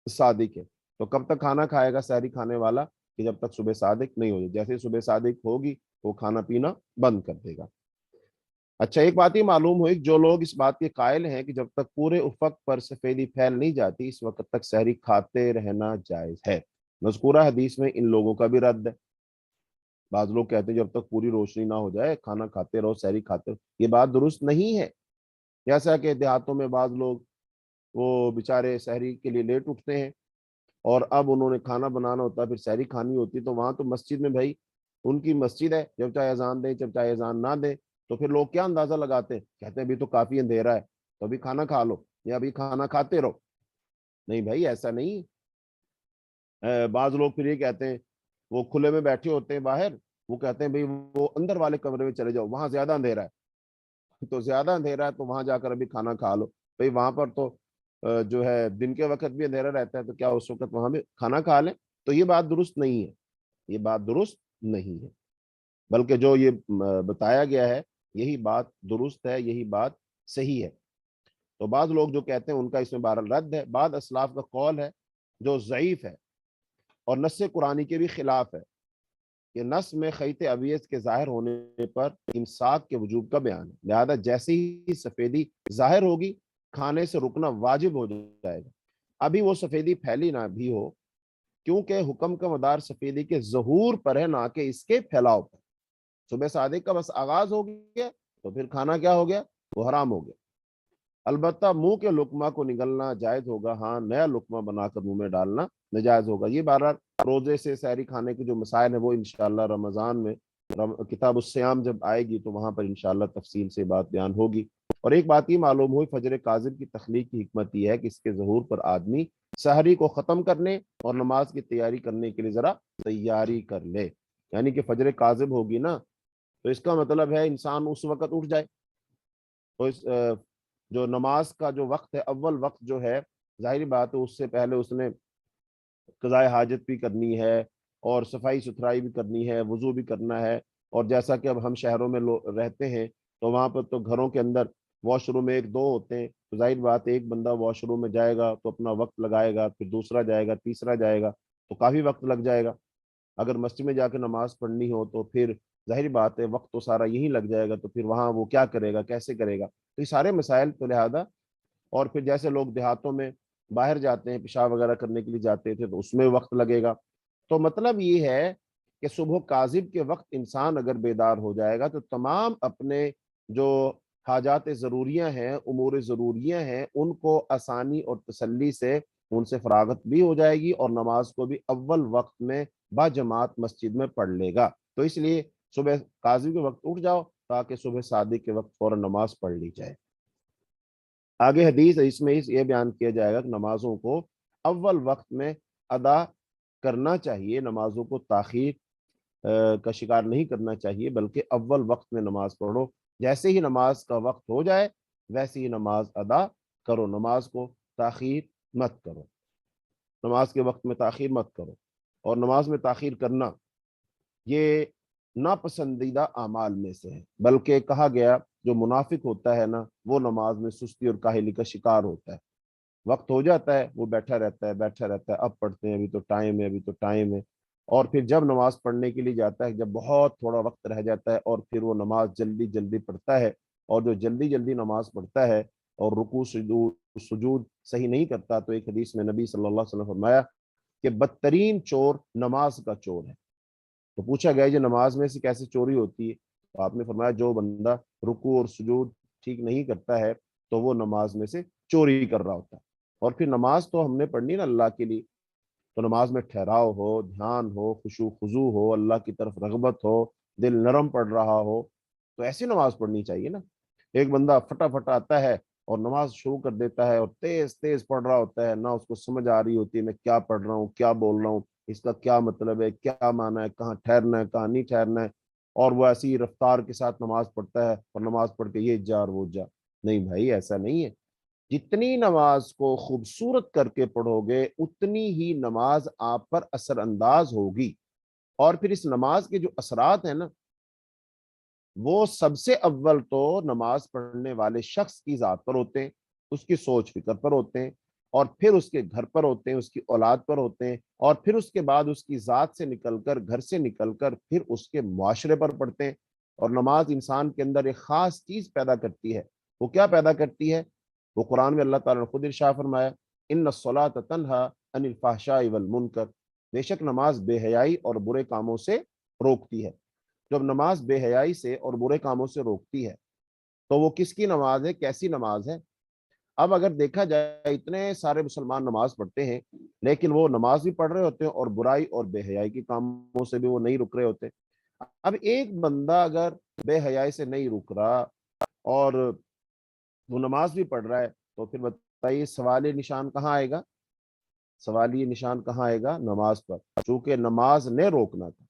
صادق ہے۔ تو کب تک کھانا کھائے گا سحری کھانے والا؟ کہ جب تک صبح صادق نہیں ہو جائے۔ جیسے صبح صادق ہوگی وہ کھانا پینا بند کر دے گا۔ اچھا، ایک بات ہی معلوم ہوئی، جو لوگ اس بات کے قائل ہیں کہ جب تک پورے افق پر سفیدی پھیل نہیں جاتی اس وقت تک سحری کھاتے رہنا جائز ہے، مذکورہ حدیث میں ان لوگوں کا بھی رد ہے۔ بعض لوگ کہتے ہیں جب تک پوری روشنی نہ ہو جائے کھانا کھاتے رہو، سحری کھاتے رہو، یہ بات درست نہیں ہے۔ جیسا کہ دیہاتوں میں بعض لوگ وہ بیچارے سحری کے لیے لیٹ اٹھتے ہیں، اور اب انہوں نے کھانا بنانا ہوتا ہے، پھر سحری کھانی ہوتی ہے، تو وہاں تو مسجد میں بھائی ان کی مسجد ہے، جب چاہے اذان دیں جب چاہے اذان نہ دیں، تو پھر لوگ کیا اندازہ لگاتے ہیں، کہتے ہیں ابھی تو کافی اندھیرا ہے تو ابھی کھانا کھا لو یا ابھی کھانا کھاتے رہو۔ نہیں بھائی، ایسا نہیں۔ بعض لوگ پھر یہ کہتے ہیں، وہ کھلے میں بیٹھے ہوتے ہیں باہر، وہ کہتے ہیں بھائی وہ اندر والے کمرے میں چلے جاؤ، وہاں زیادہ اندھیرا ہے، تو زیادہ اندھیرا ہے تو وہاں جا کر ابھی کھانا کھا لو۔ بھائی وہاں پر تو جو ہے دن کے وقت بھی اندھیرا رہتا ہے، تو کیا اس وقت وہاں بھی کھانا کھا لیں؟ تو یہ بات درست نہیں ہے، یہ بات درست نہیں ہے، بلکہ جو یہ بتایا گیا ہے یہی بات درست ہے، یہی بات صحیح ہے۔ تو بعض لوگ جو کہتے ہیں ان کا اس میں بہرحال رد ہے۔ بعض اسلاف کا قول ہے جو ضعیف ہے اور نص قرآنی کے بھی خلاف ہے، کہ نص میں خیط ابیض کے ظاہر ہونے پر امساک کے وجوب کا بیان ہے، لہذا جیسے ہی سفیدی ظاہر ہوگی کھانے سے رکنا واجب ہو جائے گا، ابھی وہ سفیدی پھیلی نہ بھی ہو، کیونکہ حکم کا مدار سفیدی کے ظہور پر ہے نہ کہ اس کے پھیلاؤ پر۔ صبح صادق کا بس آغاز ہو گیا تو پھر کھانا کیا ہو گیا؟ وہ حرام ہو گیا۔ البتہ منہ کے لقمہ کو نگلنا جائز ہوگا، ہاں نیا لقمہ بنا کر منہ میں ڈالنا ناجائز ہوگا۔ یہ بہرحال روزے سے سحری کھانے کے جو مسائل ہیں وہ انشاءاللہ رمضان میں کتاب الصیام جب آئے گی تو وہاں پر انشاءاللہ تفصیل سے بات بیان ہوگی۔ اور ایک بات یہ معلوم ہوئی، فجر کاذب کی تخلیق کی حکمت یہ ہے کہ اس کے ظہور پر آدمی سحری کو ختم کرنے اور نماز کی تیاری کرنے کے لیے ذرا تیاری کر لے، یعنی کہ فجر کاذب ہوگی نا، تو اس کا مطلب ہے انسان اس وقت اٹھ جائے، تو اس جو نماز کا جو وقت ہے، اول وقت جو ہے، ظاہری بات ہے اس سے پہلے اس نے قضاء حاجت بھی کرنی ہے اور صفائی ستھرائی بھی کرنی ہے، وضو بھی کرنا ہے۔ اور جیسا کہ اب ہم شہروں میں رہتے ہیں تو وہاں پر تو گھروں کے اندر واش روم ایک دو ہوتے ہیں، تو ظاہر بات ہے ایک بندہ واش روم میں جائے گا تو اپنا وقت لگائے گا، پھر دوسرا جائے گا، تیسرا جائے گا، تو کافی وقت لگ جائے گا۔ اگر مسجد میں جا کے نماز پڑھنی ہو تو پھر ظاہر بات ہے وقت تو سارا یہی لگ جائے گا، تو پھر وہاں وہ کیا کرے گا، کیسے کرے گا؟ تو یہ سارے مسائل تو لہذا، اور پھر جیسے لوگ دیہاتوں میں باہر جاتے ہیں پیشاب وغیرہ کرنے کے لیے جاتے تھے تو اس میں وقت لگے گا۔ تو مطلب یہ ہے کہ صبح کاذب کے وقت انسان اگر بیدار ہو جائے گا تو تمام اپنے جو حاجات ضروریاں ہیں، امور ضروریاں ہیں، ان کو آسانی اور تسلی سے ان سے فراغت بھی ہو جائے گی، اور نماز کو بھی اول وقت میں با جماعت مسجد میں پڑھ لے گا۔ تو اس لیے صبح کاذب کے وقت اٹھ جاؤ تاکہ صبح صادق کے وقت فوراً نماز پڑھ لی جائے۔ آگے حدیث اس میں یہ بیان کیا جائے گا کہ نمازوں کو اول وقت میں ادا کرنا چاہیے، نمازوں کو تاخیر کا شکار نہیں کرنا چاہیے، بلکہ اول وقت میں نماز پڑھو، جیسے ہی نماز کا وقت ہو جائے ویسے ہی نماز ادا کرو، نماز کو تاخیر مت کرو، نماز کے وقت میں تاخیر مت کرو۔ اور نماز میں تاخیر کرنا یہ ناپسندیدہ اعمال میں سے ہے، بلکہ کہا گیا جو منافق ہوتا ہے نا وہ نماز میں سستی اور کاہلی کا شکار ہوتا ہے، وقت ہو جاتا ہے وہ بیٹھا رہتا ہے بیٹھا رہتا ہے، اب پڑھتے ہیں ابھی تو ٹائم ہے ابھی تو ٹائم ہے، اور پھر جب نماز پڑھنے کے لیے جاتا ہے جب بہت تھوڑا وقت رہ جاتا ہے اور پھر وہ نماز جلدی جلدی پڑھتا ہے، اور جو جلدی جلدی نماز پڑھتا ہے اور رکوع سجود صحیح نہیں کرتا، تو ایک حدیث میں نبی صلی اللہ علیہ وسلم نے فرمایا کہ بدترین چور نماز کا چور ہے۔ تو پوچھا گیا جو نماز میں سے کیسے چوری ہوتی ہے، تو آپ نے فرمایا جو بندہ رکوع اور سجود ٹھیک نہیں کرتا ہے تو وہ نماز میں سے چوری کر رہا ہوتا ہے۔ اور پھر نماز تو ہم نے پڑھنی نا اللہ کے لیے، تو نماز میں ٹھہراؤ ہو، دھیان ہو، خشوع خضوع ہو، اللہ کی طرف رغبت ہو، دل نرم پڑ رہا ہو، تو ایسی نماز پڑھنی چاہیے نا۔ ایک بندہ فٹافٹ آتا ہے اور نماز شروع کر دیتا ہے اور تیز تیز پڑھ رہا ہوتا ہے، نہ اس کو سمجھ آ رہی ہوتی ہے میں کیا پڑھ رہا ہوں، کیا بول رہا ہوں، اس کا کیا مطلب ہے، کیا معنی ہے، کہاں ٹھہرنا ہے کہاں نہیں ٹھہرنا ہے، اور وہ ایسی رفتار کے ساتھ نماز پڑھتا ہے اور نماز پڑھ کے یہ جا اور وہ جا۔ نہیں بھائی، ایسا نہیں ہے۔ جتنی نماز کو خوبصورت کر کے پڑھو گے اتنی ہی نماز آپ پر اثر انداز ہوگی، اور پھر اس نماز کے جو اثرات ہیں نا وہ سب سے اول تو نماز پڑھنے والے شخص کی ذات پر ہوتے ہیں، اس کی سوچ فکر پر ہوتے ہیں، اور پھر اس کے گھر پر ہوتے ہیں، اس کی اولاد پر ہوتے ہیں، اور پھر اس کے بعد اس کی ذات سے نکل کر، گھر سے نکل کر پھر اس کے معاشرے پر پڑتے ہیں۔ اور نماز انسان کے اندر ایک خاص چیز پیدا کرتی ہے. وہ کیا پیدا کرتی ہے؟ وہ قرآن میں اللہ تعالیٰ نے خود ارشاد فرمایا ان الصلاۃ تنہا عن الفحشاء والمنکر، بے شک نماز بے حیائی اور برے کاموں سے روکتی ہے. جب نماز بے حیائی سے اور برے کاموں سے روکتی ہے تو وہ کس کی نماز ہے، کیسی نماز ہے؟ اب اگر دیکھا جائے اتنے سارے مسلمان نماز پڑھتے ہیں لیکن وہ نماز بھی پڑھ رہے ہوتے ہیں اور برائی اور بے حیائی کے کاموں سے بھی وہ نہیں رک رہے ہوتے. اب ایک بندہ اگر بے حیائی سے نہیں رک رہا اور وہ نماز بھی پڑھ رہا ہے تو پھر بتائیے سوال نشان کہاں آئے گا؟ سوالیہ نشان کہاں آئے گا؟ نماز پر، چونکہ نماز نے روکنا تھا.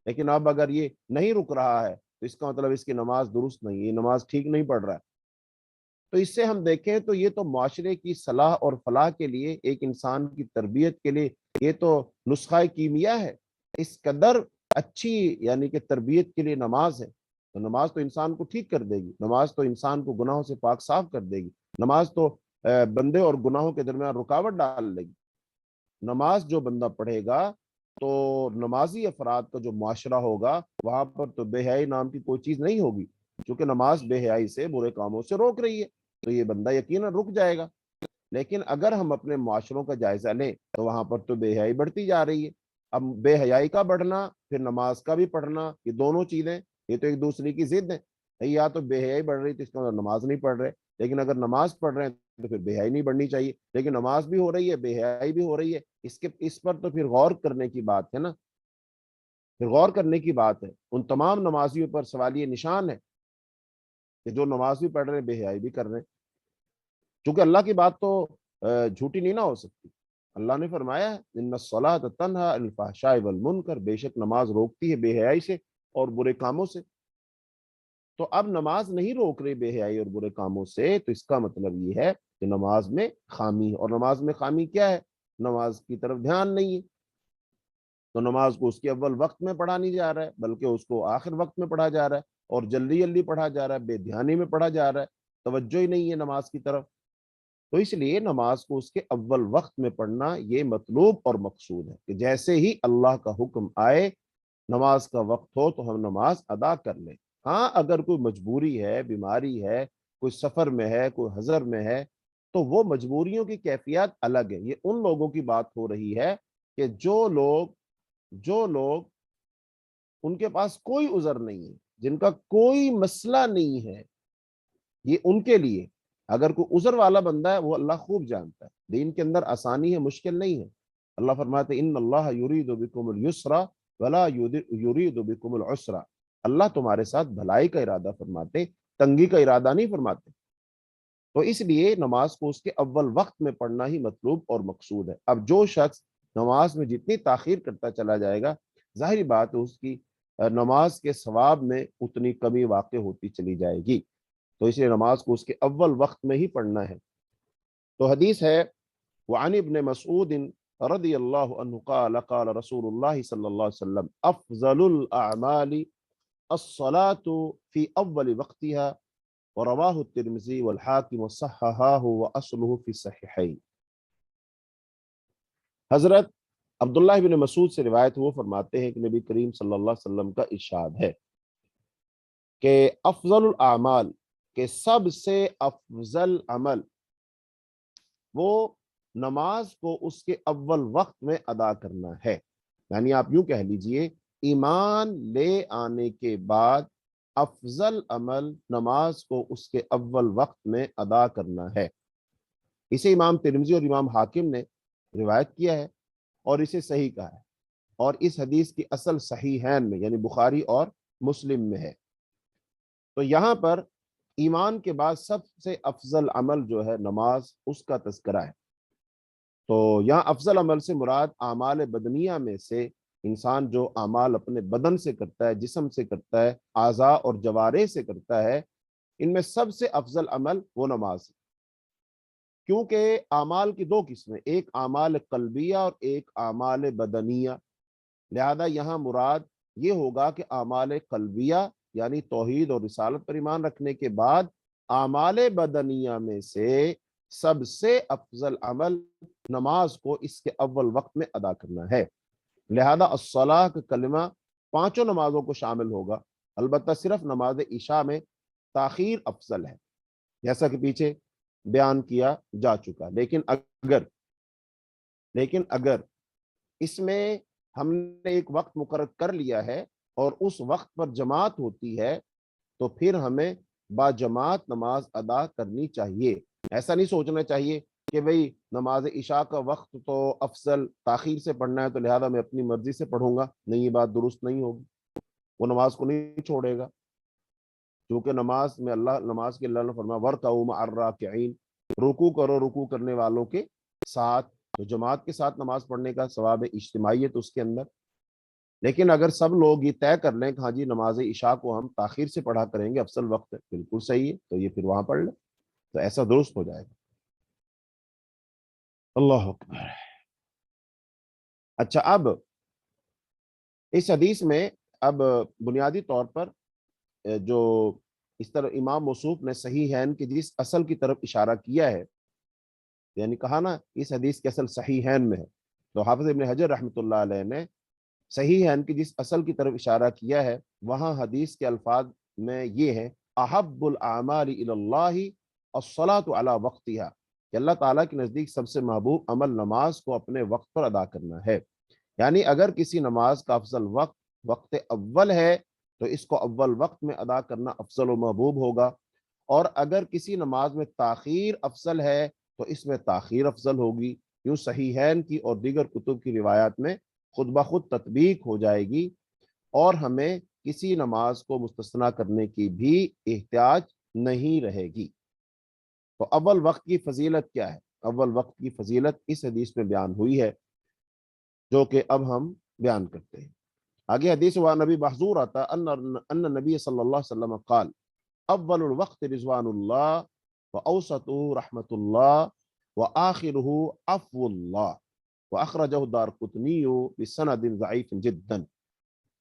لیکن اب اگر یہ نہیں رک رہا ہے تو اس کا مطلب اس کی نماز درست نہیں ہے، یہ نماز ٹھیک نہیں پڑھ رہا ہے. تو اس سے ہم دیکھیں تو یہ تو معاشرے کی صلاح اور فلاح کے لیے، ایک انسان کی تربیت کے لیے یہ تو نسخہ کیمیا ہے. اس قدر اچھی یعنی کہ تربیت کے لیے نماز ہے. تو نماز تو انسان کو ٹھیک کر دے گی، نماز تو انسان کو گناہوں سے پاک صاف کر دے گی، نماز تو بندے اور گناہوں کے درمیان رکاوٹ ڈال دے گی. نماز جو بندہ پڑھے گا تو نمازی افراد کا جو معاشرہ ہوگا وہاں پر تو بے حیائی نام کی کوئی چیز نہیں ہوگی، کیونکہ نماز بے حیائی سے، برے کاموں سے روک رہی ہے تو یہ بندہ یقیناً رک جائے گا. لیکن اگر ہم اپنے معاشروں کا جائزہ لیں تو وہاں پر تو بے حیائی بڑھتی جا رہی ہے. اب بے حیائی کا بڑھنا پھر نماز کا بھی پڑھنا، یہ دونوں چیزیں یہ تو ایک دوسرے کی ضد ہیں. یا تو بے حیائی بڑھ رہی تو اس کا مطلب نماز نہیں پڑھ رہے، لیکن اگر نماز پڑھ رہے ہیں تو پھر بے حیائی نہیں بڑھنی چاہیے. لیکن نماز بھی ہو رہی ہے، بے حیائی بھی ہو رہی ہے، اس پر تو پھر غور کرنے کی بات ہے نا، پھر غور کرنے کی بات ہے. ان تمام نمازیوں پر سوالیہ نشان ہے کہ جو نماز بھی پڑھ رہے ہیں بے حیائی بھی کر رہے ہیں، چونکہ اللہ کی بات تو جھوٹی نہیں نہ ہو سکتی. اللہ نے فرمایا ان الصلاۃ تنہا عن الفحشاء والمنکر، بے شک نماز روکتی ہے بے حیائی سے اور برے کاموں سے. تو اب نماز نہیں روک رہی بے حیائی اور برے کاموں سے تو اس کا مطلب یہ ہے کہ نماز میں خامی ہے. اور نماز میں خامی کیا ہے؟ نماز کی طرف دھیان نہیں ہے. تو نماز کو اس کے اول وقت میں پڑھا نہیں جا رہا ہے بلکہ اس کو آخر وقت میں پڑھا جا رہا ہے، اور جلدی جلدی پڑھا جا رہا ہے، بے دھیانی میں پڑھا جا رہا ہے، توجہ ہی نہیں ہے نماز کی طرف. تو اس لیے نماز کو اس کے اول وقت میں پڑھنا یہ مطلوب اور مقصود ہے کہ جیسے ہی اللہ کا حکم آئے، نماز کا وقت ہو تو ہم نماز ادا کر لیں. ہاں اگر کوئی مجبوری ہے، بیماری ہے، کوئی سفر میں ہے، کوئی حضر میں ہے تو وہ مجبوریوں کی کیفیت الگ ہے. یہ ان لوگوں کی بات ہو رہی ہے کہ جو لوگ ان کے پاس کوئی عذر نہیں ہے، جن کا کوئی مسئلہ نہیں ہے، یہ ان کے لیے. اگر کوئی عذر والا بندہ ہے وہ اللہ خوب جانتا ہے، دین کے اندر آسانی ہے، مشکل نہیں ہے. اللہ فرماتے ان اللہ یرید بکم الیسر ولا یرید بکم العسر، اللہ تمہارے ساتھ بھلائی کا ارادہ فرماتے، تنگی کا ارادہ نہیں فرماتے. تو اس لیے نماز کو اس کے اول وقت میں پڑھنا ہی مطلوب اور مقصود ہے. اب جو شخص نماز میں جتنی تاخیر کرتا چلا جائے گا، ظاہری بات ہے اس کی نماز کے ثواب میں اتنی کمی واقع ہوتی چلی جائے گی. تو اس لیے نماز کو اس کے اول وقت میں ہی پڑھنا ہے. تو حدیث ہے وعن ابن مسعود رضی اللہ عنہ قال قال رسول اللہ صلی اللہ علیہ وسلم افضل الاعمال الصلاة في اول وقتها ورواه الترمذی والحاکم وصححہ واصلہ في الصحیحین. حضرت عبداللہ بن مسعود سے روایت وہ فرماتے ہیں کہ نبی کریم صلی اللہ علیہ وسلم کا ارشاد ہے کہ افضل الاعمال، کہ سب سے افضل عمل، وہ نماز کو اس کے اول وقت میں ادا کرنا ہے. یعنی آپ یوں کہہ لیجئے ایمان لے آنے کے بعد افضل عمل نماز کو اس کے اول وقت میں ادا کرنا ہے. اسے امام ترمذی اور امام حاکم نے روایت کیا ہے اور اسے صحیح کہا ہے، اور اس حدیث کی اصل صحیحین میں یعنی بخاری اور مسلم میں ہے. تو یہاں پر ایمان کے بعد سب سے افضل عمل جو ہے نماز، اس کا تذکرہ ہے. تو یہاں افضل عمل سے مراد اعمال بدنیہ میں سے انسان جو اعمال اپنے بدن سے کرتا ہے، جسم سے کرتا ہے، اعضاء اور جوارح سے کرتا ہے، ان میں سب سے افضل عمل وہ نماز ہے. کیونکہ اعمال کی دو قسمیں، ایک اعمال قلبیہ اور ایک اعمال بدنیہ. لہذا یہاں مراد یہ ہوگا کہ اعمال قلبیہ یعنی توحید اور رسالت پر ایمان رکھنے کے بعد اعمال بدنیہ میں سے سب سے افضل عمل نماز کو اس کے اول وقت میں ادا کرنا ہے. لہذا الصلاۃ کا کلمہ پانچوں نمازوں کو شامل ہوگا، البتہ صرف نماز عشاء میں تاخیر افضل ہے، جیسا کہ پیچھے بیان کیا جا چکا۔ لیکن اگر اس میں ہم نے ایک وقت مقرر کر لیا ہے اور اس وقت پر جماعت ہوتی ہے تو پھر ہمیں با جماعت نماز ادا کرنی چاہیے۔ ایسا نہیں سوچنا چاہیے کہ بھئی نماز عشاء کا وقت تو افضل تاخیر سے پڑھنا ہے تو لہذا میں اپنی مرضی سے پڑھوں گا، نہیں، یہ بات درست نہیں ہوگی، وہ نماز کو نہیں چھوڑے گا، کیونکہ نماز کے اللہ نے فرمایا وَارْكَعُوا مَعَ الرَّاكِعِينَ، رکوع کرو رکوع کرنے والوں کے ساتھ، تو جماعت کے ساتھ نماز پڑھنے کا ثواب ہے، اجتماعیت اس کے اندر۔ لیکن اگر سب لوگ یہ طے کر لیں کہ ہاں جی نماز عشاء کو ہم تاخیر سے پڑھا کریں گے، افضل وقت ہے، بالکل صحیح ہے، تو یہ پھر وہاں پڑھ لیں، تو ایسا درست ہو جائے گا۔ اللہ اکبر۔ اچھا، اب اس حدیث میں اب بنیادی طور پر جو اس طرح امام موصوف نے صحیحین کی جس اصل کی طرف اشارہ کیا ہے، یعنی کہا نا اس حدیث کے اصل صحیحین میں ہے، تو حافظ ابن حجر رحمۃ اللہ علیہ نے صحیحین کی جس اصل کی طرف اشارہ کیا ہے، وہاں حدیث کے الفاظ میں یہ ہے احب الاعمال الی اللہ الصلاۃ علی وقتها، کہ اللہ تعالیٰ کے نزدیک سب سے محبوب عمل نماز کو اپنے وقت پر ادا کرنا ہے۔ یعنی اگر کسی نماز کا افضل وقت اول ہے تو اس کو اول وقت میں ادا کرنا افضل و محبوب ہوگا، اور اگر کسی نماز میں تاخیر افضل ہے تو اس میں تاخیر افضل ہوگی۔ یوں صحیحین کی اور دیگر کتب کی روایات میں خود بخود تطبیق ہو جائے گی، اور ہمیں کسی نماز کو مستثنا کرنے کی بھی احتیاج نہیں رہے گی۔ تو اول وقت کی فضیلت کیا ہے؟ اول وقت کی فضیلت اس حدیث میں بیان ہوئی ہے، جو کہ اب ہم بیان کرتے ہیں۔ آگے حدیث ہوا نبی محظور آتا ان نبی صلی اللہ علیہ وسلم قال اول الوقت رضوان اللہ واوسطه رحمت اللہ وآخره عفو اللہ واخرجہ الدارقطنی بسند ضعیف جدا۔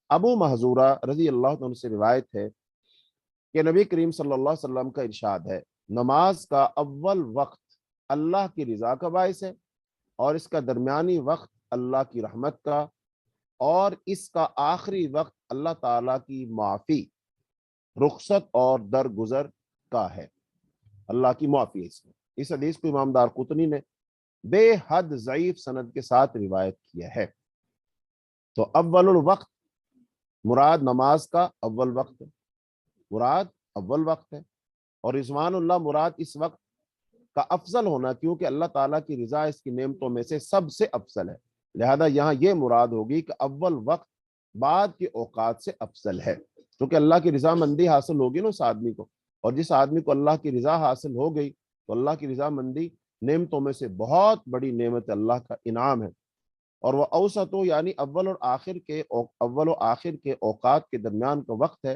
ابو محظورہ رضی اللہ عنہ سے روایت ہے کہ نبی کریم صلی اللہ علیہ وسلم کا ارشاد ہے، نماز کا اول وقت اللہ کی رضا کا باعث ہے، اور اس کا درمیانی وقت اللہ کی رحمت کا، اور اس کا آخری وقت اللہ تعالیٰ کی معافی، رخصت اور درگزر کا ہے، اللہ کی معافی ہے اس میں۔ اس حدیث کو امام دارقطنی نے بے حد ضعیف سند کے ساتھ روایت کیا ہے۔ تو اول الوقت مراد نماز کا اول وقت ہے، مراد اول وقت ہے، اور رضوان اللہ مراد اس وقت کا افضل ہونا، کیونکہ اللہ تعالیٰ کی رضا اس کی نعمتوں میں سے سب سے افضل ہے، لہذا یہاں یہ مراد ہوگی کہ اول وقت بعد کے اوقات سے افضل ہے، کیونکہ اللہ کی رضا مندی حاصل ہوگی نا اس آدمی کو، اور جس آدمی کو اللہ کی رضا حاصل ہو گئی تو اللہ کی رضا مندی نعمتوں میں سے بہت بڑی نعمت اللہ کا انعام ہے۔ اور وہ اوسط یعنی اول و آخر کے اوقات کے درمیان کا وقت ہے،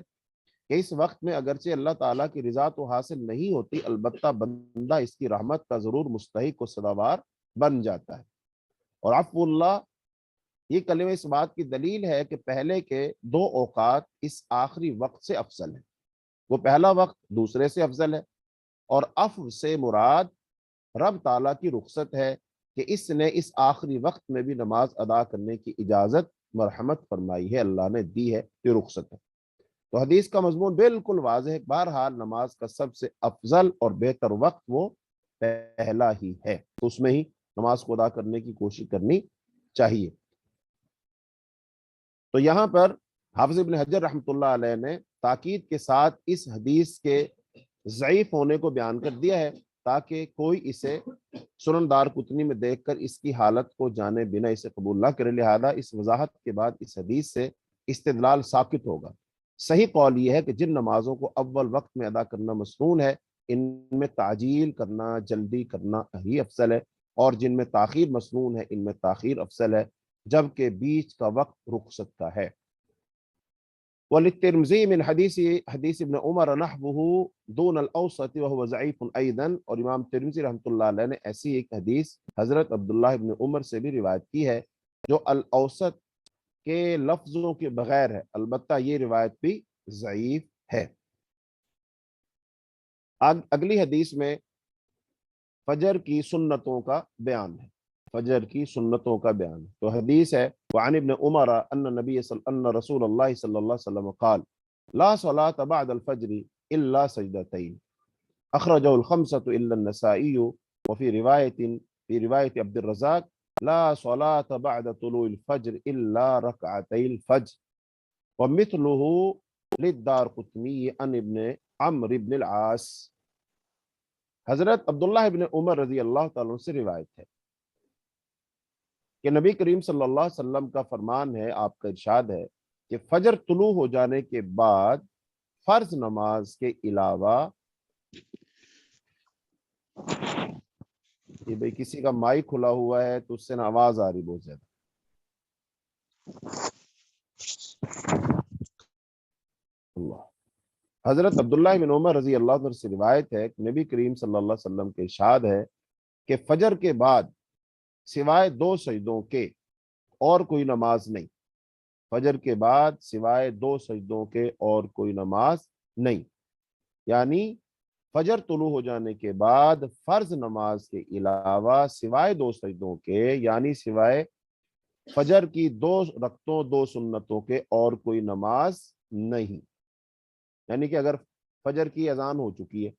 کہ اس وقت میں اگرچہ اللہ تعالیٰ کی رضا تو حاصل نہیں ہوتی، البتہ بندہ اس کی رحمت کا ضرور مستحق و سزاوار بن جاتا ہے۔ اور عفو اللہ، یہ کلمہ اس بات کی دلیل ہے کہ پہلے کے دو اوقات اس آخری وقت سے افضل ہیں، وہ پہلا وقت دوسرے سے افضل ہے، اور عفو سے مراد رب تعالیٰ کی رخصت ہے کہ اس نے اس آخری وقت میں بھی نماز ادا کرنے کی اجازت مرحمت فرمائی ہے، اللہ نے دی ہے، یہ رخصت ہے۔ تو حدیث کا مضمون بالکل واضح ہے، بہرحال نماز کا سب سے افضل اور بہتر وقت وہ پہلا ہی ہے، تو اس میں ہی نماز کو ادا کرنے کی کوشش کرنی چاہیے۔ تو یہاں پر حافظ ابن حجر رحمۃ اللہ علیہ نے تاکید کے ساتھ اس حدیث کے ضعیف ہونے کو بیان کر دیا ہے، تاکہ کوئی اسے سنن دارقطنی میں دیکھ کر اس کی حالت کو جانے بنا اسے قبول نہ کرے، لہذا اس وضاحت کے بعد اس حدیث سے استدلال ساقط ہوگا۔ صحیح قول یہ ہے کہ جن نمازوں کو اول وقت میں ادا کرنا مسنون ہے، ان میں تعجیل کرنا، جلدی کرنا ہی افضل ہے، اور جن میں تاخیر مسنون ہے، ان میں تاخیر افضل ہے، جبکہ بیچ کا وقت رخصت کا ہے۔ وللترمذی من حدیث ابن عمر نحوه دون الاوسط وهو ضعیف ایضا، اور امام ترمذی رحمۃ اللہ علیہ نے ایسی ایک حدیث حضرت عبداللہ ابن عمر سے بھی روایت کی ہے جو الاوسط کے لفظوں کے بغیر ہے، البتہ یہ روایت بھی ضعیف ہے۔ اگلی حدیث میں فجر کی سنتوں کا بیان ہے، فجر کی سنتوں کا بیان ہے۔ تو حدیث ہے وعن ابن عمر ان رسول اللہ صلی اللہ علیہ وسلم قال لا صلاة بعد الفجر إلا سجدتين أخرجه الخمسة إلا النسائي وفي رواية عبد الرزاق لا صلاة بعد طلوع الفجر إلا ركعتي الفجر ومثله للدارقطني عن ابن عمرو بن العاص۔ حضرت عبداللہ ابن عمر رضی اللہ تعالیٰ عنہ سے روایت ہے کہ نبی کریم صلی اللہ علیہ وسلم کا فرمان ہے، آپ کا ارشاد ہے کہ فجر طلوع ہو جانے کے بعد فرض نماز کے علاوہ، یہ بھئی کسی کا مائک کھلا ہوا ہے تو اس سے آواز آ رہی بہت زیادہ۔ اللہ، حضرت عبداللہ بن عمر رضی اللہ عنہ سے روایت ہے کہ نبی کریم صلی اللہ علیہ وسلم کے ارشاد ہے کہ فجر کے بعد سوائے 2 سجدوں کے اور کوئی نماز نہیں، فجر کے بعد سوائے 2 سجدوں کے اور کوئی نماز نہیں، یعنی فجر طلوع ہو جانے کے بعد فرض نماز کے علاوہ سوائے 2 سجدوں کے، یعنی سوائے فجر کی 2 رکعتوں 2 سنتوں کے اور کوئی نماز نہیں۔ یعنی کہ اگر فجر کی اذان ہو چکی ہے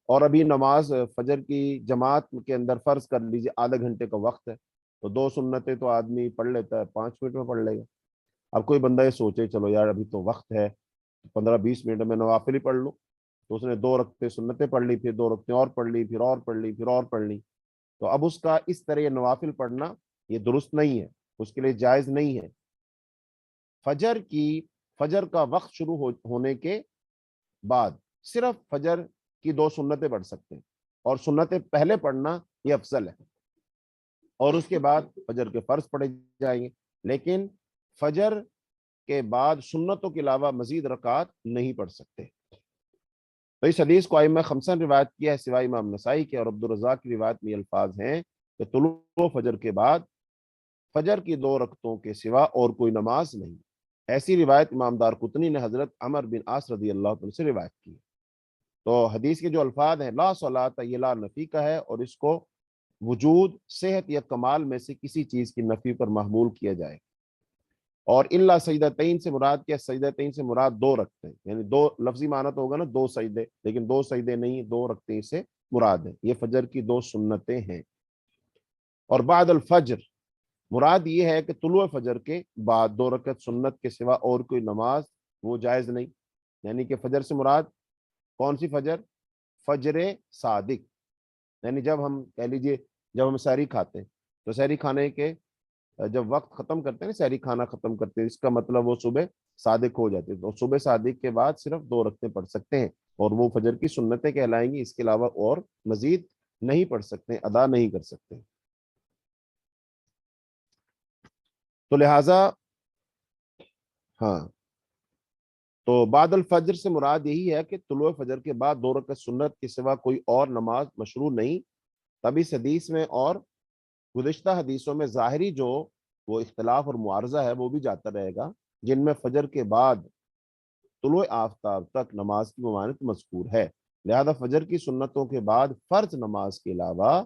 اور ابھی نماز فجر کی جماعت کے اندر فرض کر لیجیے آدھا گھنٹے کا وقت ہے، تو 2 سنتیں تو آدمی پڑھ لیتا ہے، 5 منٹ میں پڑھ لے گا۔ اب کوئی بندہ یہ سوچے چلو یار ابھی تو وقت ہے، 15-20 منٹ میں نوافل ہی پڑھ لوں، تو اس نے 2 رکعتیں سنتیں پڑھ لی، پھر 2 رکعتیں اور پڑھ لی، پھر اور پڑھ لی، پھر اور پڑھ لی، تو اب اس کا اس طرح یہ نوافل پڑھنا یہ درست نہیں ہے، اس کے لیے جائز نہیں ہے۔ فجر کا وقت شروع ہونے کے بعد صرف فجر کی 2 سنتیں پڑھ سکتے ہیں، اور سنتیں پہلے پڑھنا یہ افضل ہے، اور اس کے بعد فجر کے فرض پڑھے جائیں گے، لیکن فجر کے بعد سنتوں کے علاوہ مزید رکعات نہیں پڑھ سکتے۔ تو اس حدیث کو ائمہ خمسہ نے روایت کیا ہے سوائے امام نسائی کے، اور عبدالرزاق کی روایت میں الفاظ ہیں کہ طلوع فجر کے بعد فجر کی 2 رکعتوں کے سوا اور کوئی نماز نہیں۔ ایسی روایت امام دارقطنی نے حضرت عمر بن عاص رضی اللہ عنہ سے روایت کی۔ تو حدیث کے جو الفاظ ہیں لا صلاۃ، یہ لا نفی کا ہے، اور اس کو وجود، صحت یا کمال میں سے کسی چیز کی نفی پر محمول کیا جائے۔ اور الا سجدتین سے مراد کیا؟ سجدتین سے مراد 2 رکعتیں، یعنی 2 لفظی معنی تو ہوگا نا 2 سجدے، لیکن 2 سجدے نہیں، 2 رکعتیں سے مراد ہیں، یہ فجر کی 2 سنتیں ہیں۔ اور بعد الفجر مراد یہ ہے کہ طلوع فجر کے بعد 2 رکعت سنت کے سوا اور کوئی نماز وہ جائز نہیں، یعنی کہ فجر سے مراد کون سی فجر؟ فجر صادق، یعنی جب ہم کہہ لیجئے جب ہم سحری کھاتے ہیں تو سحری کھانے کے جب وقت ختم کرتے ہیں، سحری کھانا ختم کرتے ہیں، اس کا مطلب وہ صبح صادق ہو جاتے ہیں، تو صبح صادق کے بعد صرف 2 رکعتیں پڑھ سکتے ہیں، اور وہ فجر کی سنتیں کہلائیں گی، اس کے علاوہ اور مزید نہیں پڑھ سکتے، ادا نہیں کر سکتے۔ تو لہٰذا ہاں، تو بعد الفجر سے مراد یہی ہے کہ طلوع فجر کے بعد 2 رکعت سنت کے سوا کوئی اور نماز مشروع نہیں۔ تب اس حدیث میں اور گزشتہ حدیثوں میں ظاہری جو وہ اختلاف اور معارضہ ہے وہ بھی جاتا رہے گا، جن میں فجر کے بعد طلوع آفتاب تک نماز کی ممانعت مذکور ہے۔ لہذا فجر کی سنتوں کے بعد فرض نماز کے علاوہ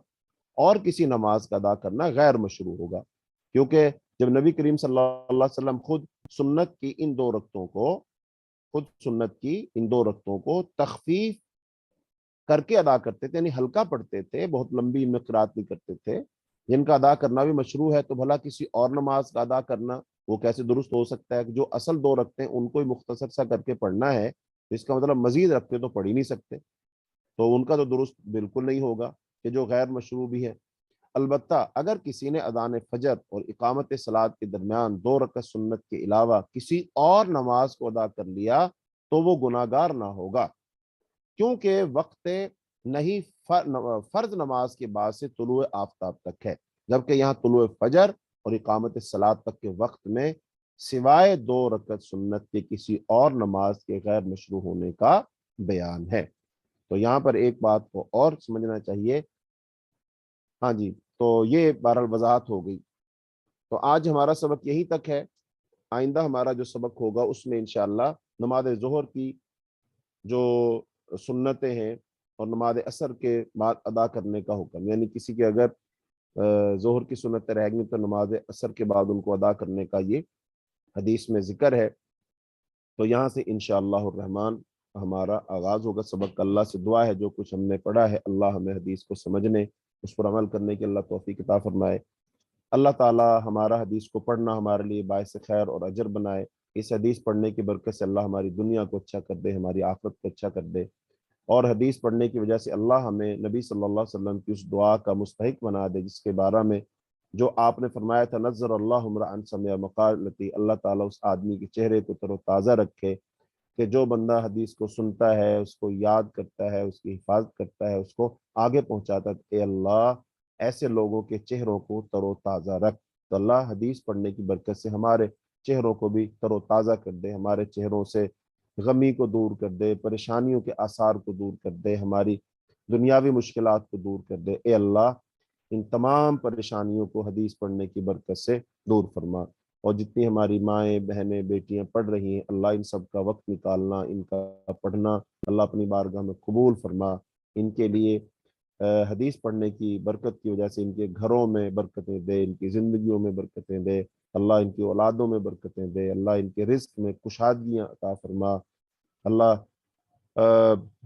اور کسی نماز کا ادا کرنا غیر مشروع ہوگا، کیونکہ جب نبی کریم صلی اللہ علیہ وسلم سنت کی ان 2 رکعتوں کو تخفیف کر کے ادا کرتے تھے، یعنی ہلکا پڑھتے تھے، بہت لمبی قرات نہیں کرتے تھے، جن کا ادا کرنا بھی مشروع ہے، تو بھلا کسی اور نماز کا ادا کرنا وہ کیسے درست ہو سکتا ہے کہ جو اصل 2 رکعتیں ان کو ہی مختصر سا کر کے پڑھنا ہے، اس کا مطلب مزید رکھتے تو پڑھ ہی نہیں سکتے، تو ان کا تو درست بالکل نہیں ہوگا، کہ جو غیر مشروع بھی ہے۔ البتہ اگر کسی نے اذان فجر اور اقامت صلاۃ کے درمیان 2 رکعت سنت کے علاوہ کسی اور نماز کو ادا کر لیا تو وہ گناہگار نہ ہوگا، کیونکہ وقت نہیں فرض نماز کے بعد سے طلوع آفتاب تک ہے، جبکہ یہاں طلوع فجر اور اقامت صلاۃ تک کے وقت میں سوائے 2 رکعت سنت کے کسی اور نماز کے غیر مشروع ہونے کا بیان ہے۔ تو یہاں پر ایک بات کو اور سمجھنا چاہیے، ہاں جی، تو یہ بہرحال وضاحت ہو گئی۔ تو آج ہمارا سبق یہیں تک ہے، آئندہ ہمارا جو سبق ہوگا اس میں انشاءاللہ نماز ظہر کی جو سنتیں ہیں اور نماز عصر کے بعد ادا کرنے کا حکم، یعنی کسی کے اگر ظہر کی سنتیں رہ گئی تو نماز عصر کے بعد ان کو ادا کرنے کا یہ حدیث میں ذکر ہے۔ تو یہاں سے انشاءاللہ الرحمن ہمارا آغاز ہوگا سبق کا۔ اللہ سے دعا ہے جو کچھ ہم نے پڑھا ہے اللہ ہمیں حدیث کو سمجھنے، اس پر عمل کرنے کی اللہ توفیق عطا فرمائے۔ اللہ تعالی ہمارا حدیث کو پڑھنا ہمارے لیے باعث خیر اور اجر بنائے۔ اس حدیث پڑھنے کی برکت سے اللہ ہماری دنیا کو اچھا کر دے، ہماری آخرت کو اچھا کر دے، اور حدیث پڑھنے کی وجہ سے اللہ ہمیں نبی صلی اللہ علیہ وسلم کی اس دعا کا مستحق بنا دے جس کے بارے میں جو آپ نے فرمایا تھا، نظر اللہ امرأ سمع مقالتی، اللہ تعالیٰ اس آدمی کے چہرے کو تر و تازہ رکھے کہ جو بندہ حدیث کو سنتا ہے، اس کو یاد کرتا ہے، اس کی حفاظت کرتا ہے، اس کو آگے پہنچاتا ہے۔ اے اللہ ایسے لوگوں کے چہروں کو تر و تازہ رکھ۔ تو اللہ حدیث پڑھنے کی برکت سے ہمارے چہروں کو بھی تر و تازہ کر دے، ہمارے چہروں سے غمی کو دور کر دے، پریشانیوں کے آثار کو دور کر دے، ہماری دنیاوی مشکلات کو دور کر دے۔ اے اللہ ان تمام پریشانیوں کو حدیث پڑھنے کی برکت سے دور فرما، اور جتنی ہماری مائیں بہنیں بیٹیاں پڑھ رہی ہیں اللہ ان سب کا وقت نکالنا، ان کا پڑھنا اللہ اپنی بارگاہ میں قبول فرما۔ ان کے لیے حدیث پڑھنے کی برکت کی وجہ سے ان کے گھروں میں برکتیں دے، ان کی زندگیوں میں برکتیں دے اللہ، ان کی اولادوں میں برکتیں دے اللہ، ان کے رزق میں کشادگیاں عطا فرما اللہ۔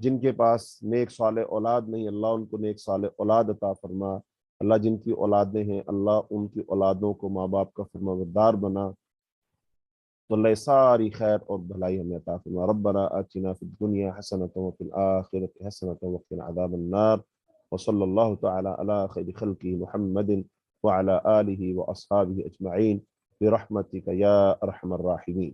جن کے پاس نیک صالح اولاد نہیں اللہ ان کو نیک صالح اولاد عطا فرما اللہ، جن کی اولادیں ہیں اللہ ان کی اولادوں کو ماں باپ کا فرمانبردار بنا، تو اللہ ساری خیر اور بھلائی ہمیں عطا فرما۔ ربنا آتنا فی الدنیا حسنۃ وفی الآخرۃ حسنۃ وقنا عذاب النار، وصلی اللہ تعالی علی خیر خلقہ محمد وعلی آلہ واصحابہ اجمعین برحمتک یا ارحم الراحمین۔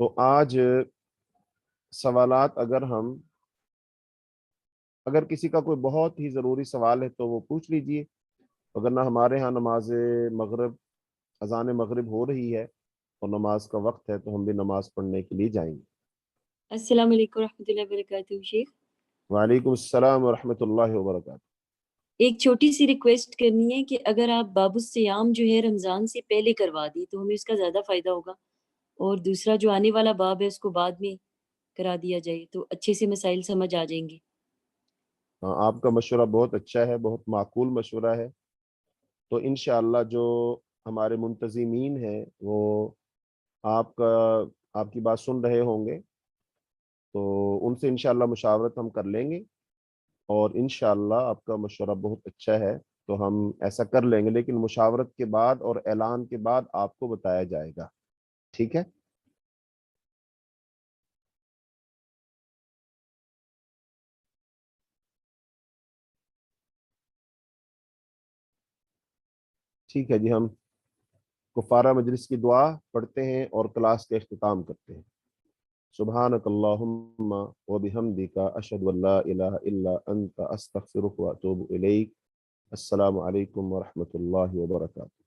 تو آج سوالات اگر کسی کا کوئی بہت ہی ضروری سوال ہے تو وہ پوچھ لیجئے، اگر نہ ہمارے ہاں نماز مغرب اذان مغرب ہو رہی ہے اور نماز کا وقت ہے تو ہم بھی نماز پڑھنے کے لیے جائیں گے۔ السلام علیکم ورحمۃ اللہ وبرکاتہ شیخ۔ وعلیکم السلام ورحمۃ اللہ وبرکاتہ۔ ایک چھوٹی سی ریکویسٹ کرنی ہے کہ اگر آپ باب الصیام جو ہے رمضان سے پہلے کروا دی تو ہمیں اس کا زیادہ فائدہ ہوگا، اور دوسرا جو آنے والا باب ہے اس کو بعد میں کرا دیا جائے تو اچھے سے مسائل سمجھ آ جائیں گے۔ ہاں آپ کا مشورہ بہت اچھا ہے، بہت معقول مشورہ ہے، تو انشاءاللہ جو ہمارے منتظمین ہیں وہ آپ کی بات سن رہے ہوں گے، تو ان سے انشاءاللہ مشاورت ہم کر لیں گے، اور انشاءاللہ آپ کا مشورہ بہت اچھا ہے تو ہم ایسا کر لیں گے، لیکن مشاورت کے بعد اور اعلان کے بعد آپ کو بتایا جائے گا، ٹھیک ہے؟ ٹھیک ہے جی، ہم کفارہ مجلس کی دعا پڑھتے ہیں اور کلاس کا اختتام کرتے ہیں۔ سبحانک اللہم وبحمدک اشہد ان لا الہ الا انت استغفرک واتوب الیک۔ السلام علیکم ورحمۃ اللہ وبرکاتہ۔